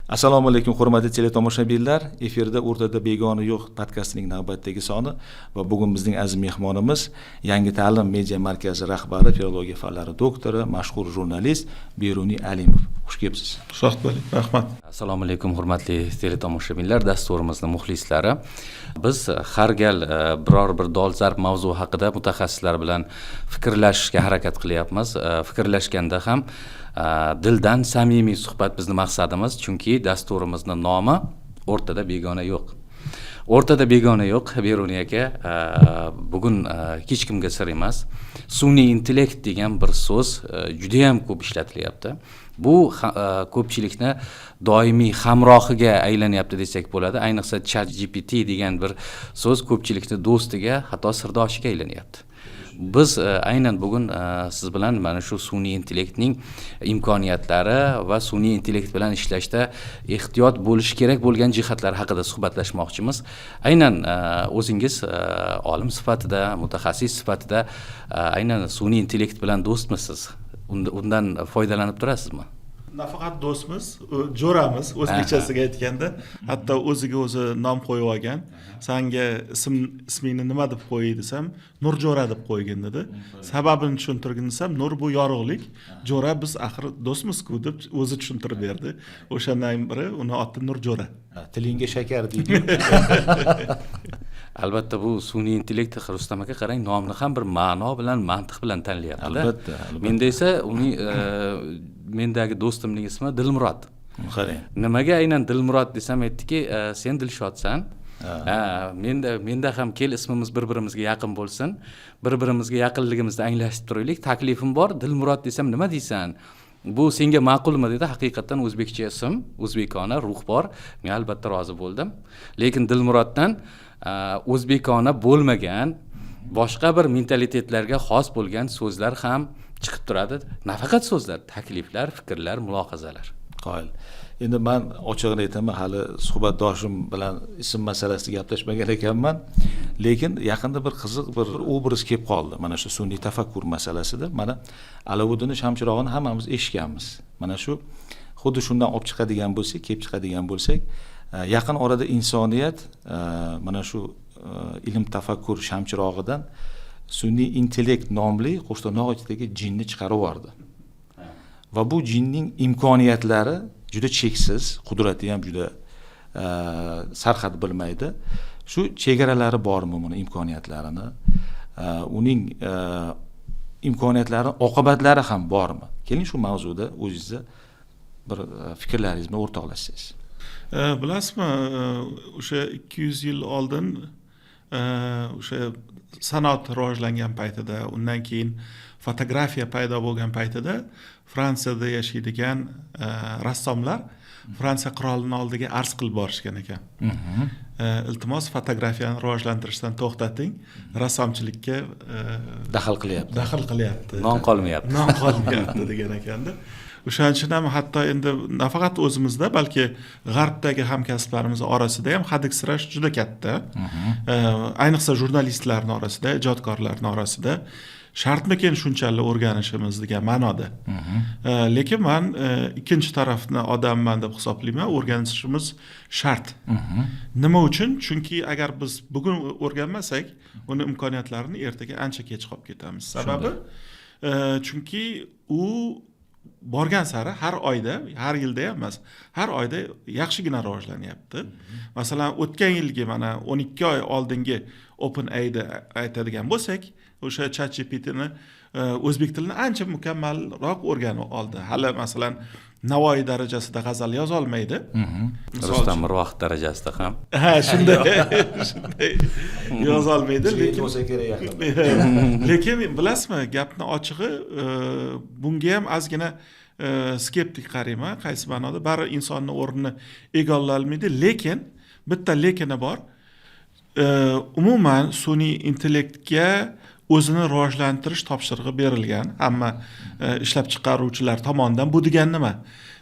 Assalomu alaykum hurmatli teletomoshabinlar. Efirda O'rtada begona yo'q podkastining navbatdagi soni va bugun bizning aziz mehmonimiz Yangi ta'lim media markazi rahbari, filologiya fanlari doktori, mashhur jurnalist Beruniy Alimov. Xush kelibsiz. Xush bo'ling. Rahmat. Assalomu alaykum hurmatli teletomoshabinlar, dasturimizning muxlislari. Biz har gal biror bir dolzarb mavzu haqida mutaxassislar bilan fikrlashishga harakat qilyapmiz. Fikrlashganda ham dildan samimiy suhbat bizning maqsadimiz, chunki dasturimizning nomi O'rtada begona yo'q. O'rtada begona yo'q, Beruniy aka, bugun hech kimga sir emas. Sun'iy intellekt degan bir so'z juda ham ko'p ishlatilyapti. Bu ko'pchilikni doimiy hamrohiga aylanyapti desak bo'ladi. Ayniqsa ChatGPT degan bir so'z ko'pchilikni do'stiga, hatto sirdoshiga aylanyapti. Biz aynan bugun siz bilan mana shu sun'iy intellektning imkoniyatlari va sun'iy intellekt bilan ishlashda ehtiyot bo'lish kerak bo'lgan jihatlar haqida suhbatlashmoqchimiz. Aynan o'zingiz olim sifatida, mutaxassis sifatida aynan sun'iy intellekt bilan do'stmisiz? Undan foydalanib turasizmi? Nafaqat do'stmiz, jo'ramiz, o'zbekchasiga aytganda, hatto o'ziga o'zi nom qo'yib olgan. Senga ismingni nima deb qo'y desam, Nurjo'ra deb qo'ygin dedi. Sababini tushuntirgin desam, Nur bu yorug'lik, Jo'ra biz axir do'stmiz-ku deb o'zi tushuntirib berdi. O'shandan biri uni oti Nurjo'ra. Tilingga shakar deydi. Albatta bu sun'iy intellekt, Rustam aka qarang, nomni ham bir ma'no bilan, mantiq bilan tanlayapti. Albatta. Menda esa uning mendagi do'stimning ismi Dilmurod. Qarang. Nimaga aynan Dilmurod desam, aytdiki, sen Dilshodsan. Menda ham kel ismimiz bir-birimizga yaqin bo'lsin. Bir-birimizga yaqinligimizni anglashib turaylik. Taklifim bor. Dilmurod desam nima deysan? Bu senga ma'qulmi dedi. Haqiqatan o'zbekcha ism, o'zbekona ruh bor. Men albatta rozi bo'ldim. Lekin Dilmuroddan o'zbekona bo'lmagan, boshqa bir mentalitetlarga xos bo'lgan so'zlar ham chiqib turadi. Nafaqat so'zlar, takliflar, fikrlar, mulohazalar. Qoyil. Endi men ochig'ini aytaman, hali suhbatdoshim bilan ism masalasida gaplashmagan ekanman, lekin yaqinda bir qiziq bir obraz kelib qoldi. Mana shu sun'iy tafakkur masalasida. Mana Alavuddin Shamchirog'ini hammamiz eshitganmiz. Mana shu xuddi shundan olib chiqadigan bo'lsak, kelib chiqadigan bo'lsak, yaqin orada insoniyat mana shu ilm tafakkur shamchirog'idan sun'iy intellekt nomli Qo'shto'rnoq ichidagi jinni chiqarib yubordi. Va bu jinning imkoniyatlari juda cheksiz, qudrati ham juda sarhad bilmaydi. Shu chegaralari bormi buni imkoniyatlarini, uning imkoniyatlari, oqibatlari ham bormi? Keling shu mavzuda o'zingizga bir fikrlaringizni o'rtoqlashsangiz. Bilasizmi, o'sha 200 yil oldin o'sha sanoat rivojlangan paytida, undan keyin fotografiya paydo bo'lgan paytida Fransiyada yashaydigan rassomlar Fransiya qirolining oldiga arz qilib borishgan ekan. Iltimos fotografiyani rivojlantirishdan to'xtating, rassomchilikka daxl qilyapti. Non qolmayapti degan ekanda. O'shaning uchun ham hatto endi nafaqat o'zimizda, balki g'arbdagi hamkasblarimiz orasida ham hadiksirash juda katta. Ayniqsa jurnalistlarning orasida, ijodkorlarning orasida shartmikin shunchalik o'rganishimiz degan ma'noda. Lekin men ikkinchi tarafni odamman deb hisoblayman, o'rganishimiz shart. Nima uchun? Chunki agar biz bugun o'rganmasak, uni imkoniyatlarini ertaga ancha kech qolib ketamiz. Sababi chunki u borgan sari har oyda, har yilda emas, har oyda yaxshigina rivojlanyapti. Masalan, o'tgan yilgi mana 12 oy oldingi OpenAI'da aytadigan bo'lsak, o'sha ChatGPT'ni o'zbek tilini ancha mukammalroq o'rganib oldi. Hali masalan Navoiy darajasida g'azal yoza olmaydi. Rustam Mirvohid darajasida ham. Shunday yoza olmaydi, lekin bilasizmi, gapni ochig'i, bunga ham ozgina skeptik qarayman, qaysi ma'noda bari insonning o'rnini egallay olmaydi, lekin bitta lekini bor. Umuman sun'iy intellektga o'zini rivojlantirish topshirig'i berilgan hamma ishlab chiqaruvchilar tomonidan. Bu degani nima?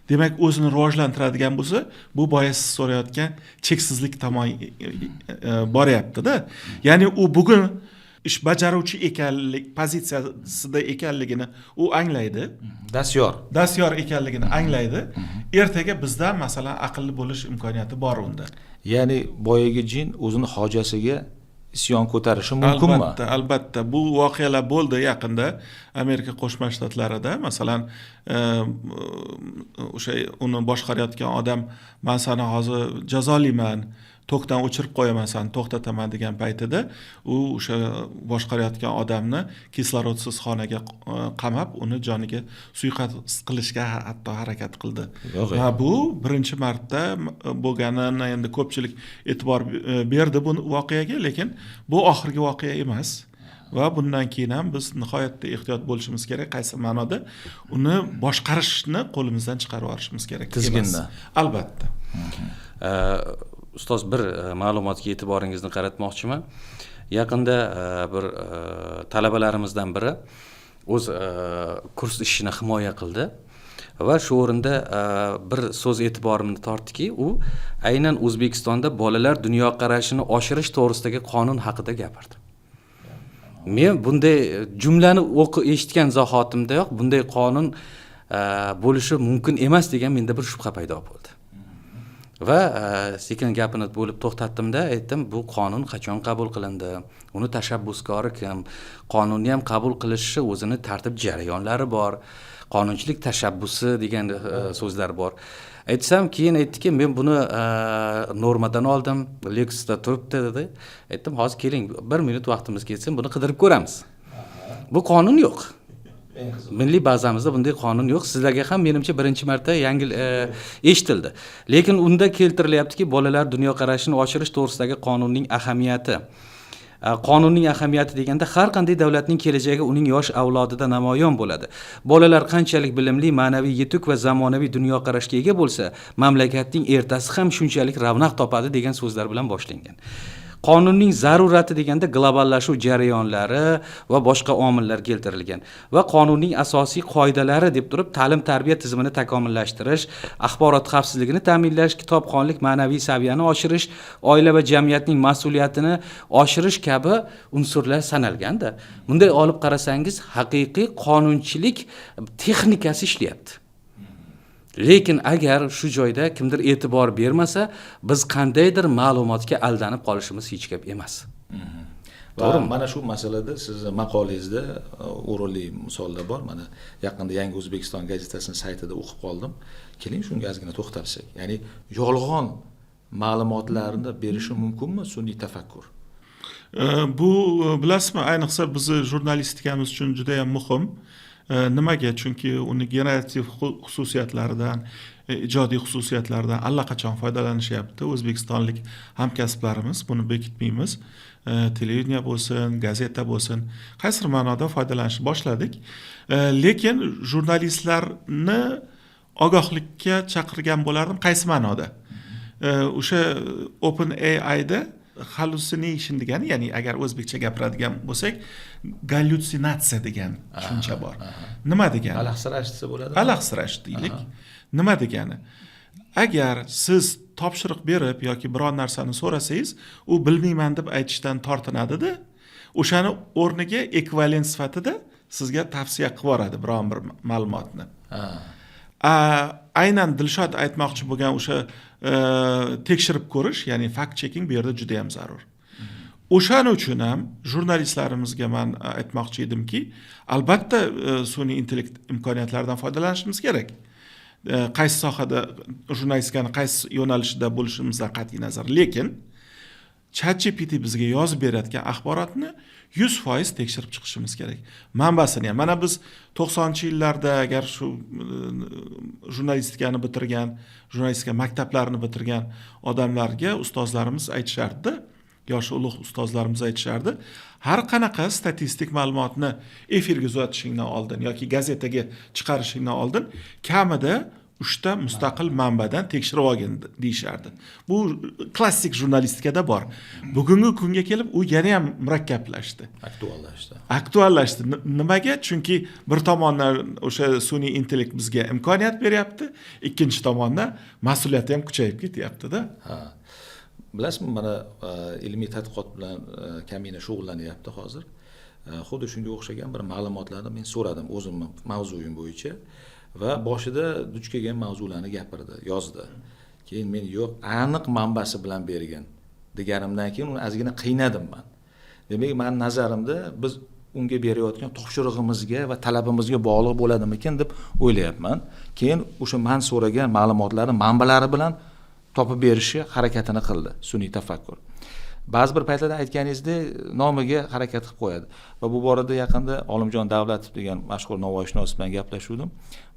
Demak, o'zini rivojlantiradigan bo'lsa, bu boya siz so'rayotgan cheksizlik tomon boryapti-da. Ya'ni u bugun ish bajaruvchi ekanlik pozitsiyasida ekanligini u anglaydi. Dastyor ekanligini anglaydi. ertaga bizdan masalan aqlli bo'lish imkoniyati bor unda. Ya'ni boyagi jin o'zini hojasiga isyon ko'tarishi mumkinmi? Albatta, bu voqealar bo'ldi yaqinda Amerika Qo'shma Shtatlarida. Masalan, o'sha uni boshqarayotgan odam "Men seni hozir jazolayman, tokdan o'chirib qo'yaman, seni to'xtataman" degan paytida u o'sha boshqarayotgan odamni kislorodsiz xonaga qamab, uni joniga suiqasd qilishga hatto harakat qildi. Va bu birinchi marta bo'lganini endi ko'pchilik e'tibor berdi bu voqeaga, lekin bu oxirgi voqea emas. Va bundan keyin ham biz nihoyatda ehtiyot bo'lishimiz kerak. Qaysi ma'noda uni boshqarishni qo'limizdan chiqarib yuborishimiz kerak. Tizgindan. Albatta. Ustoz, bir ma'lumotga e'tiboringizni qaratmoqchiman. Yaqinda bir talabalarimizdan biri o'z kurs ishini himoya qildi va shu o'rinda bir so'z e'tiborimni tortdiki, u aynan O'zbekistonda bolalar dunyoqarashini oshirish to'g'risidagi qonun haqida gapirdi. Men bunday jumlani eshitgan zahotimdayoq bunday qonun bo'lishi mumkin emas degan menda bir shubha paydo bo'ldi. Va sekin gapini bo'lib to'xtatdimda, aytdim, bu qonun qachon qabul qilindi? Uni tashabbuskori kim? Qonunni ham qabul qilishi o'zini tartib jarayonlari bor. Qonunchilik tashabbusi degan so'zlar bor. Aytsam, keyin aytdiki, men buni normadan oldim, Lexusda turibdi dedi. Aytdim, hozir keling, 1 minut vaqtimiz ketsin, buni qidirib ko'ramiz. Bu qonun yo'q. Milliy bazamizda bunday qonun yo'q. Sizlarga ham menimcha birinchi marta yangi eshitildi. Lekin unda keltirilyaptiki, bolalar dunyoqarashini oshirish to'g'risidagi qonunning ahamiyati. Qonunning ahamiyati deganda har qanday davlatning kelajagi uning yosh avlodida namoyon bo'ladi. Bolalar qanchalik bilimli, ma'naviy yetuk va zamonaviy dunyoqarashga ega bo'lsa, mamlakatning ertasi ham shunchalik ravnaq topadi degan so'zlar bilan boshlangan. Qonunning zarurati deganda globallashuv jarayonlari va boshqa omillar keltirilgan va qonunning asosiy qoidalari deb turib ta'lim-tarbiya tizimini takomillashtirish, axborot xavfsizligini ta'minlash, kitobxonlik ma'naviy saviyani oshirish, oila va jamiyatning mas'uliyatini oshirish kabi unsurlar sanalganda, bunday olib qarasangiz haqiqiy qonunchilik texnikasi ishlayapti. Lekin agar shu joyda kimdir e'tibor bermasa, biz qandaydir ma'lumotga aldanib qolishimiz hech gap emas. To'g'rimi? Mana shu masalada sizni maqolangizda o'rinli misollar bor. Mana yaqinda Yangi O'zbekiston gazetasining saytida o'qib qoldim. Keling shunga ozgina to'xtalsak. Ya'ni yolg'on ma'lumotlarni berishi mumkinmi sun'iy tafakkur? Bu bilasizmi, ayniqsa bizni jurnalistikamiz uchun juda ham muhim. Nimaga? Chunki uni generativ xususiyatlaridan, ijodiy xususiyatlaridan allaqachon foydalanishyapti o'zbekistonlik hamkasblarimiz, buni bekitmaymiz. Televideniya bo'lsin, gazeta bo'lsin, qaysi ma'noda foydalanishni boshladik. Lekin jurnalistlarni ogohlikka chaqirgan bo'lardim, qaysi ma'noda? O'sha OpenAIda hallucination degani, ya'ni agar o'zbekcha gapiradigan bo'lsak, gallyutsinatsiya degan tushuncha bor. Nima degani? Alahsirash desa bo'ladi. Alahsirash deylik. Nima degani? Agar siz topshiriq berib yoki biror narsani so'rasangiz, u bilmayman deb aytishdan tortinadi-da, o'shani o'rniga ekvivalent sifatida sizga tavsiya qilib yuboradi biron bir ma'lumotni. Aynan Dilshod aytmoqchi bo'lgan o'sha tekshirib ko'rish, ya'ni fact checking bu yerda juda ham zarur. O'shaning uchun ham jurnalistlarimizga men aytmoqchi edimki, albatta sun'iy intellekt imkoniyatlaridan foydalanishimiz kerak. Qaysi sohada jurnalistikani qaysi yo'nalishida bo'lishimizdan qat'iy nazar, lekin ChatGPT bizga yozib berayotgan axborotni 100% tekshirib chiqishimiz kerak. Manbasini ham. Mana biz 90-yillarda agar shu jurnalistikani bitirgan, jurnalistika maktablarini bitirgan odamlarga ustozlarimiz aytishardi, yosh ulug' ustozlarimiz aytishardi, har qanaqa statistik ma'lumotni efirga uzatishingdan oldin yoki gazetaga chiqarishingdan oldin kamida 3 ta mustaqil manbadan tekshirib olgin deyishardi. Bu klassik jurnalistikada bor. Bugungi kunga kelib u yana ham murakkablashdi, aktuallashdi. Nimaga? Chunki bir tomondan o'sha sun'iy intellekt bizga imkoniyat beryapti, ikkinchi tomondan mas'uliyati ham kuchayib ketyapti-da. Bilasizmi, mana ilmiy tadqiqot bilan kamina shug'ullanyapti hozir. Xuddi shunga o'xshagan bir ma'lumotlarni men so'radim o'zimning mavzuyim bo'yicha. va boshida duch kelgan mavzularni gapirdi, yozdi. Keyin men yo'q, aniq manbasi bilan bergan deganimdan keyin uni ozgina qiynadim men. Demak, men nazarimda biz unga berayotgan topshirig'imizga va talabimizga bog'liq bo'ladimikin deb o'ylayapman. Keyin o'sha men so'ragan ma'lumotlarni manbalari bilan topib berishga harakatini qildi sun'iy tafakkur. Ba'zi bir paytlarda aytganingizdek nomiga harakat qilib qo'yadi. Va bu borada yaqinda Olimjon Davlatov degan mashhur navoiyshunos bilan gaplashuvdim.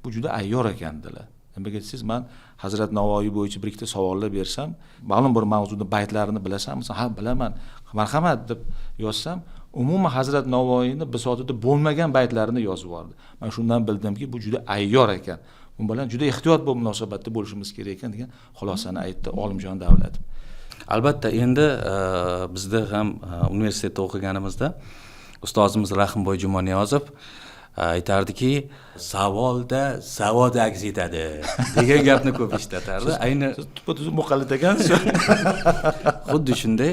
Bu juda ayyor ekandilar. Nimaga desiz, men Hazrat Navoiy bo'yicha bir ikkita savollar bersam, ma'lum bir mavzuda baytlarini bilasanmi? Ha, bilaman. Marhamat deb yozsam, umuman Hazrat Navoiyni bisotida bo'lmagan baytlarini yozib yubordi. Men shundan bildimki, bu juda ayyor ekan. Bu bilan juda ehtiyot bo'lib munosabatda bo'lishimiz kerak ekan degan xulosani aytdi Olimjon Davlatov. Albatta, endi bizda ham universitetda o'qiganimizda ustozimiz Rahimboy Jumaniyozov aytardiki, savolda savod aks etadi degan gapni ko'p ishlatardi. Ayni tuppa-tuzuk muqallid ekansiz. xuddi shunday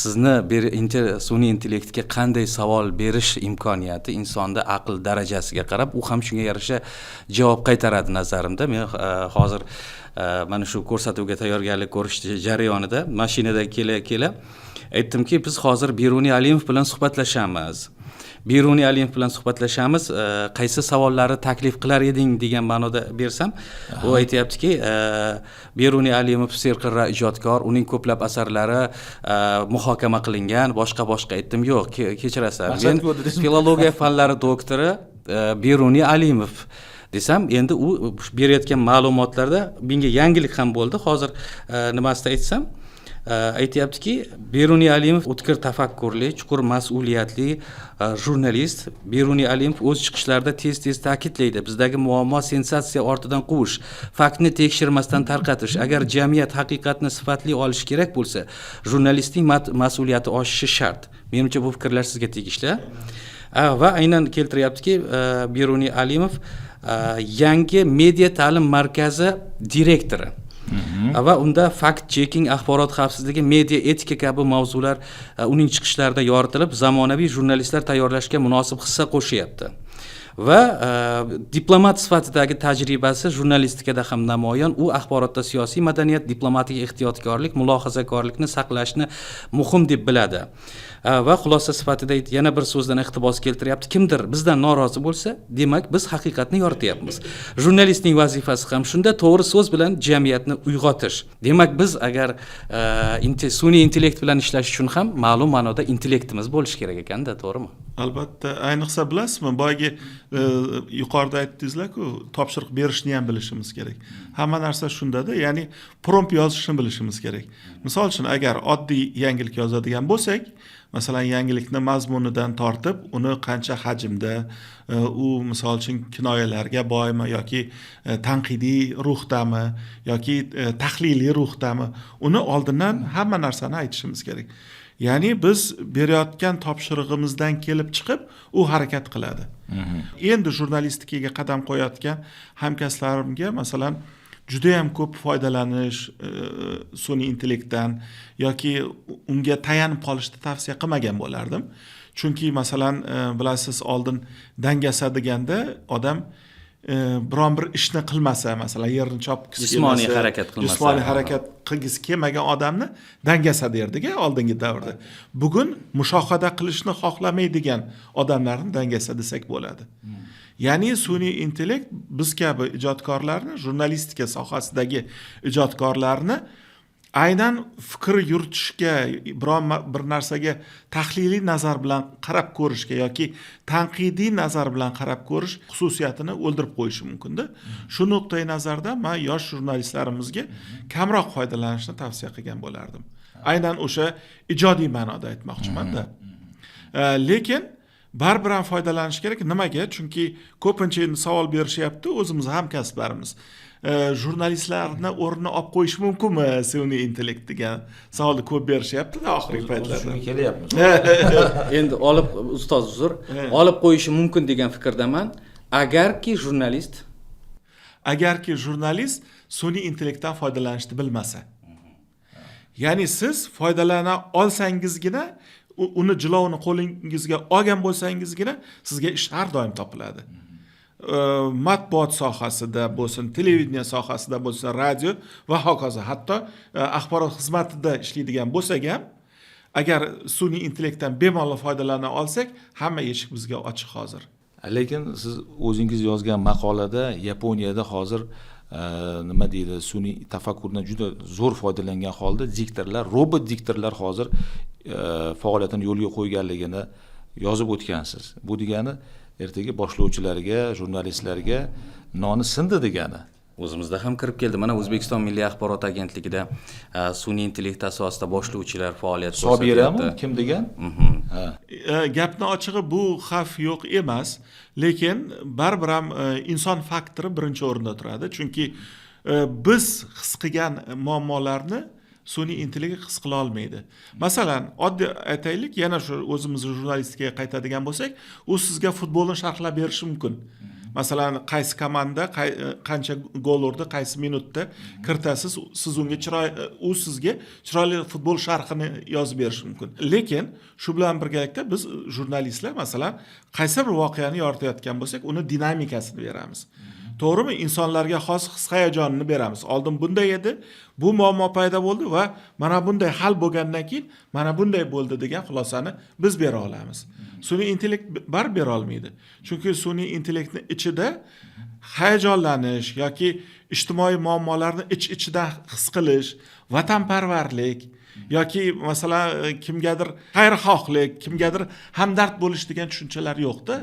sizni sun'iy intellektga qanday savol berish imkoniyati insonda aql darajasiga qarab u ham shunga yarasha javob qaytaradi nazarimda. Men hozir mana shu ko'rsatuvga tayyorgarlik ko'rish jarayonida mashinada kela aytdimki, biz hozir Beruniy Alimov bilan suhbatlashamiz. Qaysi savollarni taklif qilar eding degan ma'noda bersam, u aytayaptiki, Beruniy Alimov serqirra ijodkor, uning ko'plab asarlari muhokama qilingan, boshqa aytdim, yo'q, kechirasiz. Men filologiya fanlari doktori Beruniy Alimov desam, endi u berayotgan ma'lumotlarda menga yangilik ham bo'ldi. Hozir nimasida aytsam, aytayaptiki, Beruniy Alimov o'tkir tafakkurli, chuqur mas'uliyatli jurnalist. Beruniy Alimov o'z chiqishlarida tez ta'kidlaydi: bizdagi muammo sensatsiya ortidan quvish, faktni tekshirmasdan tarqatish. Agar jamiyat haqiqatni sifatli olishi kerak bo'lsa, jurnalistning mas'uliyati oshishi shart. Menimcha bu fikrlar sizga tegishli. Va aynan keltiryaptiki, Beruniy Alimov yangi media ta'lim markazi direktori. Va unda fact checking, axborot xavfsizligi, media etika kabi mavzular uning chiqishlarida yoritilib, zamonaviy jurnalistlar tayyorlashga munosib hissa qo'shyapti. Va diplomat sifatidagi tajribasi jurnalistikada ham namoyon. U axborotda siyosiy madaniyat, diplomatik ehtiyotkorlik, mulohazakorlikni saqlashni muhim deb biladi. Va xulosa sifatida yana bir so'zdan iqtibos keltiryapti: kimdir bizdan norozi bo'lsa, demak biz haqiqatni yorityapmiz. Jurnalistning vazifasi ham shunda, to'g'ri so'z bilan jamiyatni uyg'otish. Demak, biz agar sun'iy intellekt bilan ishlash uchun ham ma'lum ma'noda intellektimiz bo'lishi kerak ekanda, to'g'rimi? Albatta, ayniqsa bilasizmi, boyagi yuqorida aytdingizlar-ku, topshiriq berishni ham bilishimiz kerak. Hamma narsa shundada, ya'ni prompt yozishni bilishimiz kerak. Misol uchun, agar oddiy yangilik yozadigan bo'lsak, masalan, yangilikni mazmunidan tortib, uni qancha hajmda, u misol uchun kinoyalarga boymi yoki tanqidiy ruhdami yoki tahliliy ruhdami, uni oldindan hamma narsani aytishimiz kerak. Ya'ni biz berayotgan topshirig'imizdan kelib chiqib, u harakat qiladi. Endi jurnalistikaga qadam qo'yayotgan hamkasblarimga masalan juda ham ko'p foydalanish sun'iy intellektdan yoki unga tayanib qolishni tavsiya qilmagan bo'lardim. Chunki masalan bilasiz, oldin dangasa deganda odam biron bir ishni qilmasa, masalan yerni chopgisi jismoniy harakat qilmasa, jismoniy harakat qilgisi kelmagan odamni dangasa derdik oldingi davrda. Bugun mushohada qilishni xohlamaydigan odamlarni dangasa desak bo'ladi. Ya'ni sun'iy intellekt biz kabi ijodkorlarni, jurnalistika sohasidagi ijodkorlarni aynan fikr yuritishga, biron bir narsaga tahliliy nazar bilan qarab ko'rishga yoki tanqidiy nazar bilan qarab ko'rish xususiyatini o'ldirib qo'yishi mumkin-da. Shu nuqtai nazardan men yosh jurnalistlarimizga kamroq foydalanishni tavsiya qilgan bo'lardim. Aynan o'sha ijodiy ma'noda aytmoqchiman-da. Lekin baribir ham foydalanish kerak. Nimaga? Chunki ko'pincha endi savol berishyapti, o'zimiz hamkasblarimiz. Jurnalistlarni o'rnini olib qo'yish mumkinmi sun'iy intellekt degan savolni ko'p berishyapti-da oxirgi paytlarda. Shunga kelyapmiz. Endi ustoz uzr, olib qo'yishi mumkin degan fikrdaman. Agarki jurnalist sun'iy intellektdan foydalanishni bilmasa. Ya'ni siz foydalana olsangizgina, uni jilovini qo'lingizga olgan bo'lsangizgina sizga ish har doim topiladi. matbuot sohasida bo'lsin, televideniya sohasida bo'lsin, radio va hokazo, hatto axborot xizmatida ishlaydigan bo'lsak ham, agar sun'iy intellektdan bemalol foydalana olsak, hamma eshik bizga ochiq hozir. Lekin siz o'zingiz yozgan maqolada Yaponiyada hozir nima deydi, sun'iy tafakkurdan juda zo'r foydalangan holda diktorlar, robot diktorlar hozir faoliyatini yo'lga qo'yganligini yozib o'tgansiz. Bu degani ertaga boshlovchilarga, jurnalistlarga noni sindi degani. O'zimizda ham kirib keldi. Mana O'zbekiston Milliy axborot agentligida sun'iy intellekt asosida boshlovchilar faoliyat ko'rsatyapti. Sobirami? Kim degan? Gapni ochig'i bu xavf yo'q emas, lekin baribir ham inson faktori birinchi o'rinda turadi. Chunki biz his qilgan muammolarni sun'iy intellekt his qila olmaydi. Masalan, oddiy aytaylik, yana shu o'zimizning jurnalistikaga qaytadigan bo'lsak, u sizga futbolni sharhlab berishi mumkin. Masalan, qaysi komanda qancha gol urdi, qaysi minutda kiritasiz, siz unga u sizga chiroyli futbol sharhini yozib berishi mumkin. Lekin shu bilan birgalikda biz jurnalistlar masalan qaysi bir voqeani yoritayotgan bo'lsak, uni dinamikasini beramiz. To'g'rimi? Insonlarga xos his-hayajonini beramiz. Oldin bunday edi, bu muammo paydo bo'ldi va mana bunday hal bo'lgandan keyin mana bunday bo'ldi degan xulosani biz bera olamiz. Sun'iy intellekt baribir bera olmaydi. Chunki sun'iy intellektni ichida hayajonlanish yoki ijtimoiy muammolarni ich-ichidan his qilish, vatanparvarlik yoki masalan kimgadir xayrixohlik, kimgadir hamdard bo'lish degan tushunchalar yo'q-da.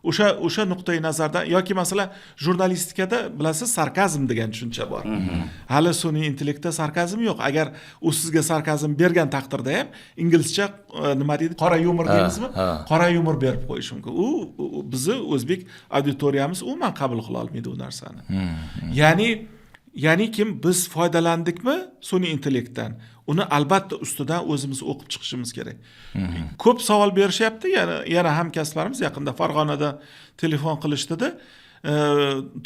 O'sha nuqtai nazardan yoki masalan jurnalistikada bilasiz, sarkazm degan tushuncha bor. Hali sun'iy intellektda sarkazm yo'q. Agar u sizga sarkazm bergan taqdirda ham inglizcha nima deydi? Qora yumor deymizmi? Qora yumor berib qo'yish mumkin. U bizni o'zbek auditoriyamiz umuman qabul qila olmaydi u narsani. Ya'ni kim biz foydalandikmi sun'iy intellektdan? Uni albatta ustidan o'zimiz o'qib chiqishimiz kerak. Ko'p savol berishyapti, yana hamkasblarimiz yaqinda Farg'onada telefon qilishdi-da,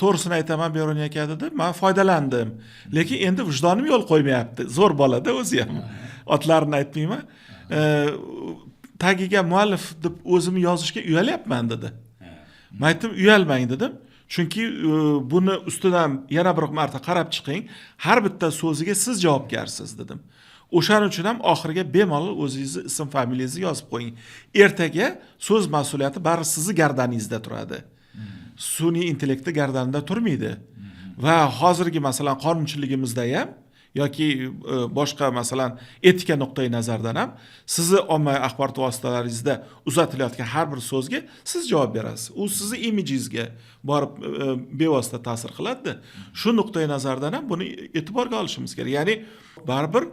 to'g'risini aytaman Beruniy aka dedi, men foydalandim, lekin endi vijdonim yo'l qo'ymayapti. Zo'r bolada o'zi ham. Otlarini aytmayman. Tagiga muallif deb o'zimni yozishga uyalyapman dedi. Men aytdim, uyalmang dedim. Chunki buni ustidan yana bir marta qarab chiqing, har bitta so'ziga siz javobgarsiz dedim. O'shaning uchun ham oxiriga bemalol o'zingizni ism familiyangizni yozib qo'ying. Ertaga so'z mas'uliyati bari sizni gardaningizda turadi. Sun'iy intellektda gardanida turmaydi. Va hozirgi masalan qonunchiligimizda ham yoki boshqa masalan etika nuqtai nazaridan ham sizni ommaviy axborot vositalaringizda uzatilayotgan har bir so'zga siz javob berasiz. U sizni imijingizga borib bevosita ta'sir qiladi. Shu nuqtai nazardan ham buni e'tiborga olishimiz kerak. Ya'ni baribir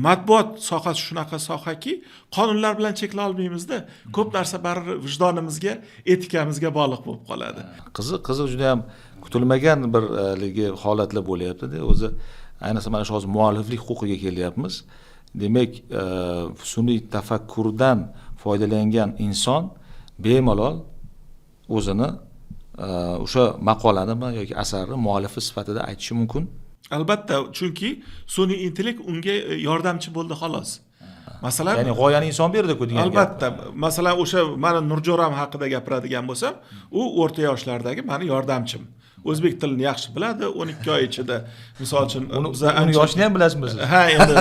matbuot sohasi shunaqa sohaki, qonunlar bilan cheklay olmaymizda. Ko'p narsa baribir vijdonimizga, etikamizga bog'liq bo'lib qoladi. Qiziq juda ham kutilmagan bir holatlar bo'lyapti-da. O'zi ayniqsa mana shu hozir mualliflik huquqiga kelyapmiz. Demak, sun'iy tafakkurdan foydalangan inson bemalol o'zini o'sha maqolanimi yoki asarni muallifi sifatida aytishi mumkin. Albatta, chunki sun'iy intellekt unga yordamchi bo'ldi xolos. Masalan, ya'ni g'oyani inson berdi-ku degan. Albatta, masalan o'sha meni Nurjo'ram haqida gapiradigan bo'lsam, u o'rta yoshlardagi meni yordamchim. O'zbek tilini yaxshi biladi, 12 oy ichida, misol uchun, uni yoshini ham bilasizmi? Ha, endi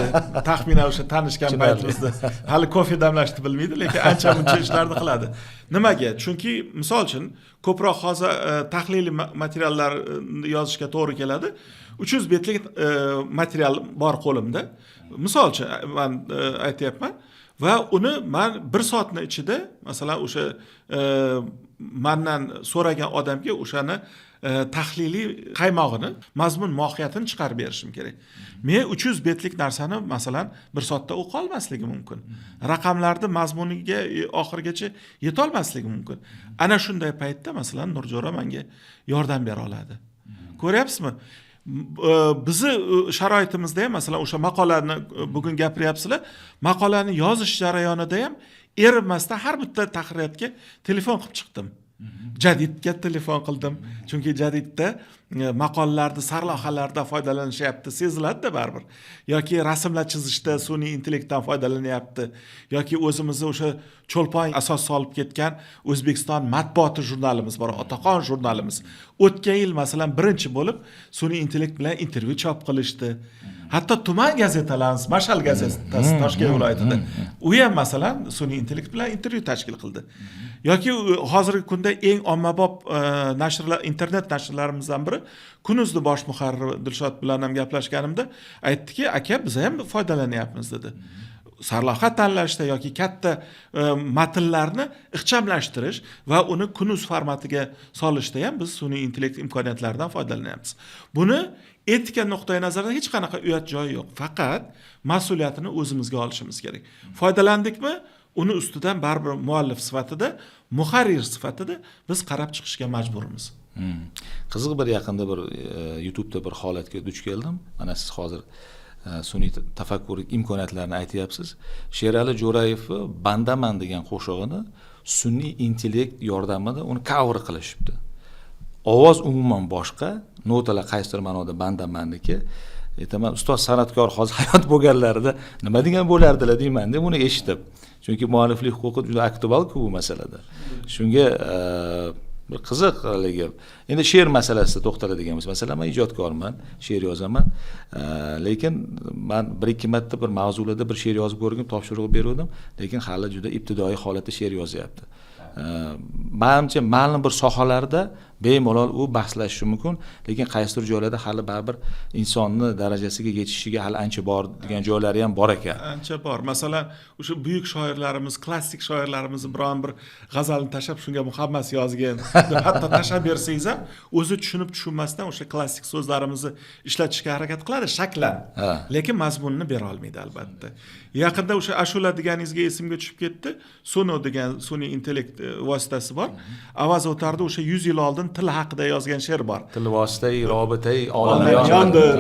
taxminan o'sha tanishgan paytimizda hali kofe damlashni bilmaydi, lekin ancha-muncha ishlarni qiladi. Nimaga? Chunki misol uchun ko'proq hozir tahliliy materiallar yozishga to'g'ri keladi. 300 betlik material bor qo'limda. Misol uchun men aytayapman va uni men 1 soatning ichida, masalan, o'sha mendan so'ragan odamga o'shani tahliliy qaymog'ini, mazmun mohiyatini chiqarib berishim kerak. Men 300 betlik narsani masalan 1 soatda o'qiy olmasligim mumkin. Raqamlarni mazmuniga oxirigacha yeta olmasligim mumkin. Ana shunday paytda masalan Nurjo'ra menga yordam bera oladi. Ko'ryapsizmi? Bizi sharoitimizda ham masalan o'sha maqolani bugun gapiryapsizlar, maqolani yozish jarayonida ham erinmasdan har bitta tahririyatga telefon qilib chiqdim. Jadidga telefon qildim. Chunki Jadidda maqolalarda, sarlavhalarda foydalanishyapti, seziladida baribir. Yoki rasmlar chizishda sun'iy intellektdan foydalanyapti, yoki o'zimizni o'sha cho'lpon asos solib ketgan O'zbekiston matbuoti jurnalimiz bor, Otaxon jurnalimiz. O'tgan yil masalan birinchi bo'lib sun'iy intellekt bilan intervyu chop qilishdi. Hatto tuman gazetalarimiz, Mashal gazetasi Toshkent viloyatida, u ham masalan sun'iy intellekt bilan intervyu tashkil qildi. Yoki hozirgi kunda eng ommabop nashrlar, internet nashrlarimizdan biri Kunuzli bosh muharriri Dilshod bilan ham gaplashganimda aytdiki, aka biz ham foydalanyapmiz dedi. Sarlavha tanlashda yoki katta matnlarni ixchamlashtirish va uni Kunuz formatiga solishda ham biz sun'iy intellekt imkoniyatlaridan foydalanyapmiz. Buni etika nuqtai nazaridan hech qanaqa uyat joyi yo'q. Faqat mas'uliyatini o'zimizga olishimiz kerak. Foydalandikmi, uni ustidan baribir muallif sifatida, muharrir sifatida biz qarab chiqishga majburmiz. Qiziq, bir yaqinda bir YouTube'da bir holatga duch keldim. Mana siz hozir sun'iy tafakkur imkoniyatlarini aytyapsiz. Sherali Jo'rayevni Bandaman degan qo'shig'ini sun'iy intellekt yordamida uni cover qilishibdi. Ovoz umuman boshqa, notalar qaysidir ma'noda Bandamanniki. Aytaman, ustoz san'atkor hozir hayot bo'lganlarida nima degan bo'lardilar deyman deb uni eshitib. Chunki mualliflik huquqi juda aktual-ku bu masalada. Shunga bir qiziqligi. Endi she'r masalasida to'xtaladigan bo'lsak, masalan, men ijodkorman, she'r yozaman. Lekin men bir ikki marta bir mavzularda bir she'r yozib ko'rgim, topshiriq berdim, lekin hali juda ibtidoiy holatda she'r yozyapti. Menimcha ma'lum bir sohalarda bemalol u bahslashishi mumkin, lekin qaysidir joylarda hali baribir insonni darajasiga yetishiga hali ancha bor degan joylari ham bor ekan. Ancha bor. Masalan, o'sha buyuk shoirlarimiz, klassik shoirlarimiz biron bir g'azalni tashab shunga muhammas yozgan deb hatto tashab bersangiz ham o'zi tushunib tushunmasdan o'sha klassik so'zlarimizni ishlatishga harakat qiladi shaklan. Lekin mazmunini bera olmaydi albatta. Yaqinda o'sha ashula deganingizga esimga tushib ketdi. Sono degan sun'iy intellekt vositasi bor. Avaz o'tardi, o'sha 100 yil oldin til haqida yozgan she'r bor. Til vositai, robitai, olamyondir.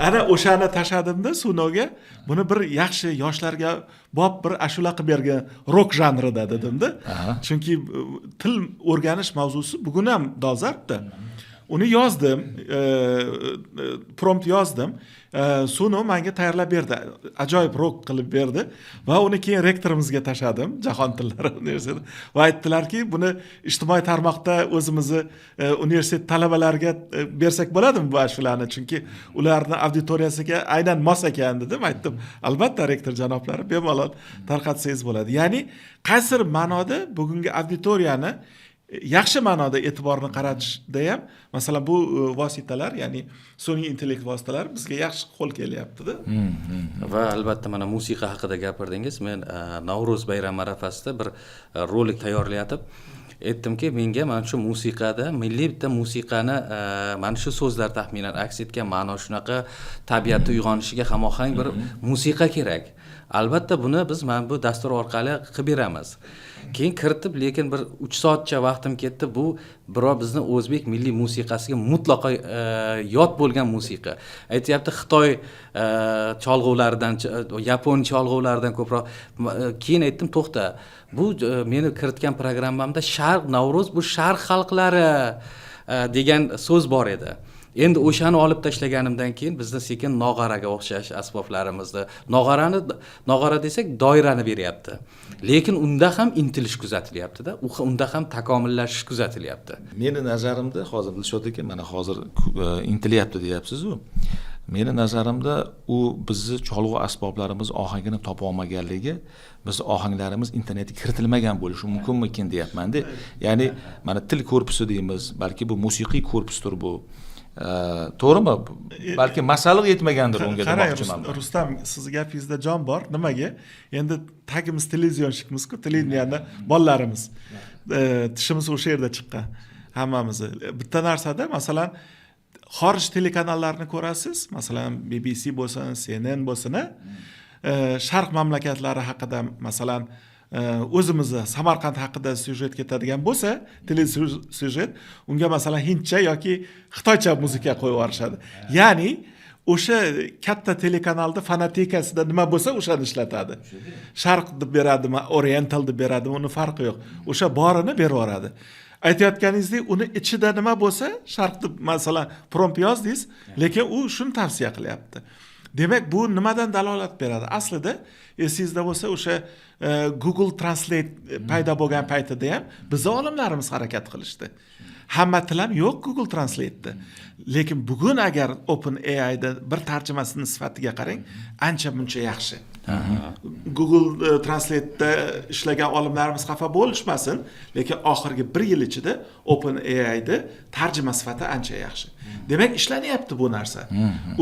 Ana o'shani tashadimda Sunoga, buni bir yaxshi yoshlarga bob bir ashula qilib bergan rock janrida dedimda. Chunki til o'rganish mavzusi bugun ham dolzarbda. Uni yozdim, prompt yozdim. Suno menga tayyorlab berdi. Ajoyib rock qilib berdi va uni keyin rektorimizga tashadim, Jahon tillari universiteti. Va aytdilarki, buni ijtimoiy tarmoqda o'zimizni universitet talabalariga bersak bo'ladimi bu ashulani? Chunki ularning auditoriyasiga aynan mos ekan dedim. Aytdim, albatta rektor janoblari bemalol tarqatsangiz bo'ladi. Ya'ni qaysidir ma'noda bugungi auditoriyani yaxshi ma'noda e'tiborni qaratishda ham masalan bu vositalar, ya'ni sun'iy intellekt vositalari bizga yaxshi qo'l kelyapti-da. Va albatta mana musiqa haqida gapirdingiz. Men Navro'z bayrami arafasida bir rolik tayyorlayotib aytdimki, menga mana shu musiqada, milliy bitta musiqani mana shu so'zlar taxminan aks etgan ma'no shunaqa tabiatda uyg'onishiga hamohang bir musiqa kerak. Albatta buni biz mana bu dastur orqali qilib beramiz. Keyin kiritib, lekin bir 3 soatcha vaqtim ketdi. Bu biror bizni o'zbek milliy musiqasiga mutlaqo yot bo'lgan musiqa. Aytyapti, Xitoy cholg'uvlaridan, Yapon cholg'uvlaridan ko'proq. Keyin aytdim, to'xta. Bu meni kiritgan programmamda Sharq Navro'z bu Sharq xalqlari degan so'z bor edi. Endi o'shani olib tashlaganimdan keyin bizni sekin nog'araga o'xshash asboblarimizni, nog'ara desak doirani beryapti. Lekin unda ham intilish kuzatilyapti-da, unda ham takomillashish kuzatilyapti. Meni nazarimda hozir Dilshod aka, mana hozir intilyapti deyapsiz-ku. Meni nazarimda u bizni cholg'u asboblarimiz ohangini topa olmaganligi, biz ohanglarimiz internetga kiritilmagan bo'lishi mumkinmikin deyapman-da. Ya'ni mana til korpusi deymiz, balki bu musiqiy korpusdir bu. To'g'rimi? Balki masaliq yetmagandir unga demoqchiman. Rustam, sizning gapingizda jon bor. Nimaga? Endi tagimiz televizionshikmiz-ku, televideniyada bolalarimiz. Tishimiz o'sha yerda chiqqan hammamiz. Bitta narsada, masalan, xorij telekanallarini ko'rasiz, masalan, BBC bo'lsin, CNN bo'lsin, Sharq mamlakatlari haqida, masalan, o'zimizni Samarqand haqida syujet ketadigan bo'lsa, telesyujet, unga masalan hindcha yoki xitoycha muzika qo'yib yuborishadi. Ya'ni o'sha katta telekanalda fonetikasida nima bo'lsa o'shani ishlatadi. Sharq deb beradimi, oriental deb beradimi, uni farqi yo'q. O'sha borini berib yuboradi. aytayotganingizdek uni ichida nima bo'lsa, sharqda masalan prompt yozdingiz, lekin u shuni tavsiya qilyapti. Demak, bu nimadan dalolat beradi? Aslida esingizda bo'lsa, o'sha Google Translate paydo bo'lgan paytida ham bizning olimlarimiz harakat qilishdi. Hamma til ham yo'q Google Translate'da. Lekin bugun agar OpenAIda bir tarjimasini sifatiga qarang, ancha muncha yaxshi. Google Translate'da ishlagan olimlarimiz xafa bo'lishmasin, lekin oxirgi 1 yil ichida OpenAIda tarjima sifati ancha yaxshi. Demak, ishlanyapti bu narsa.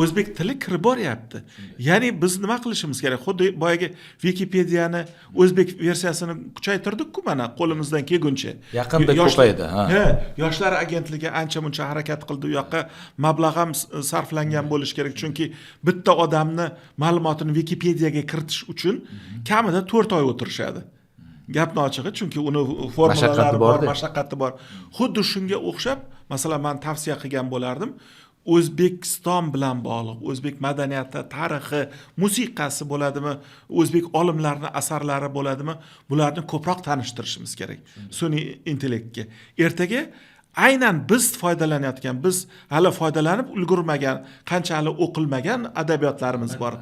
O'zbek tili kirib boryapti. Ya'ni biz nima qilishimiz kerak? Xuddi boyagi Wikipediyani o'zbek versiyasini kuchaytirdik-ku mana qo'limizdan kelguncha. Yaqinda ko'paydi, ha. Yoshlar agentligi ancha muncha harakat qildi. U yoqqa mablag' ham sarflangan bo'lish kerak, chunki bitta odamni ma'lumotini Wikipediyaga kiritish uchun kamida 4 oy o'tirishadi. Gapni ochig'i, chunki uni formulalari bor, mashaqqati bor. Xuddi shunga o'xshab, masalan, men tavsiya qilgan bo'lardim. O'zbekiston bilan bog'liq, o'zbek madaniyati, tarixi, musiqasi bo'ladimi, o'zbek olimlarining asarlari bo'ladimi, bularni ko'proq tanishtirishimiz kerak sun'iy intellektga. Ertaga aynan biz foydalanayotgan, biz hali foydalanib ulgurmagan, qancha hali o'qilmagan adabiyotlarimiz bor.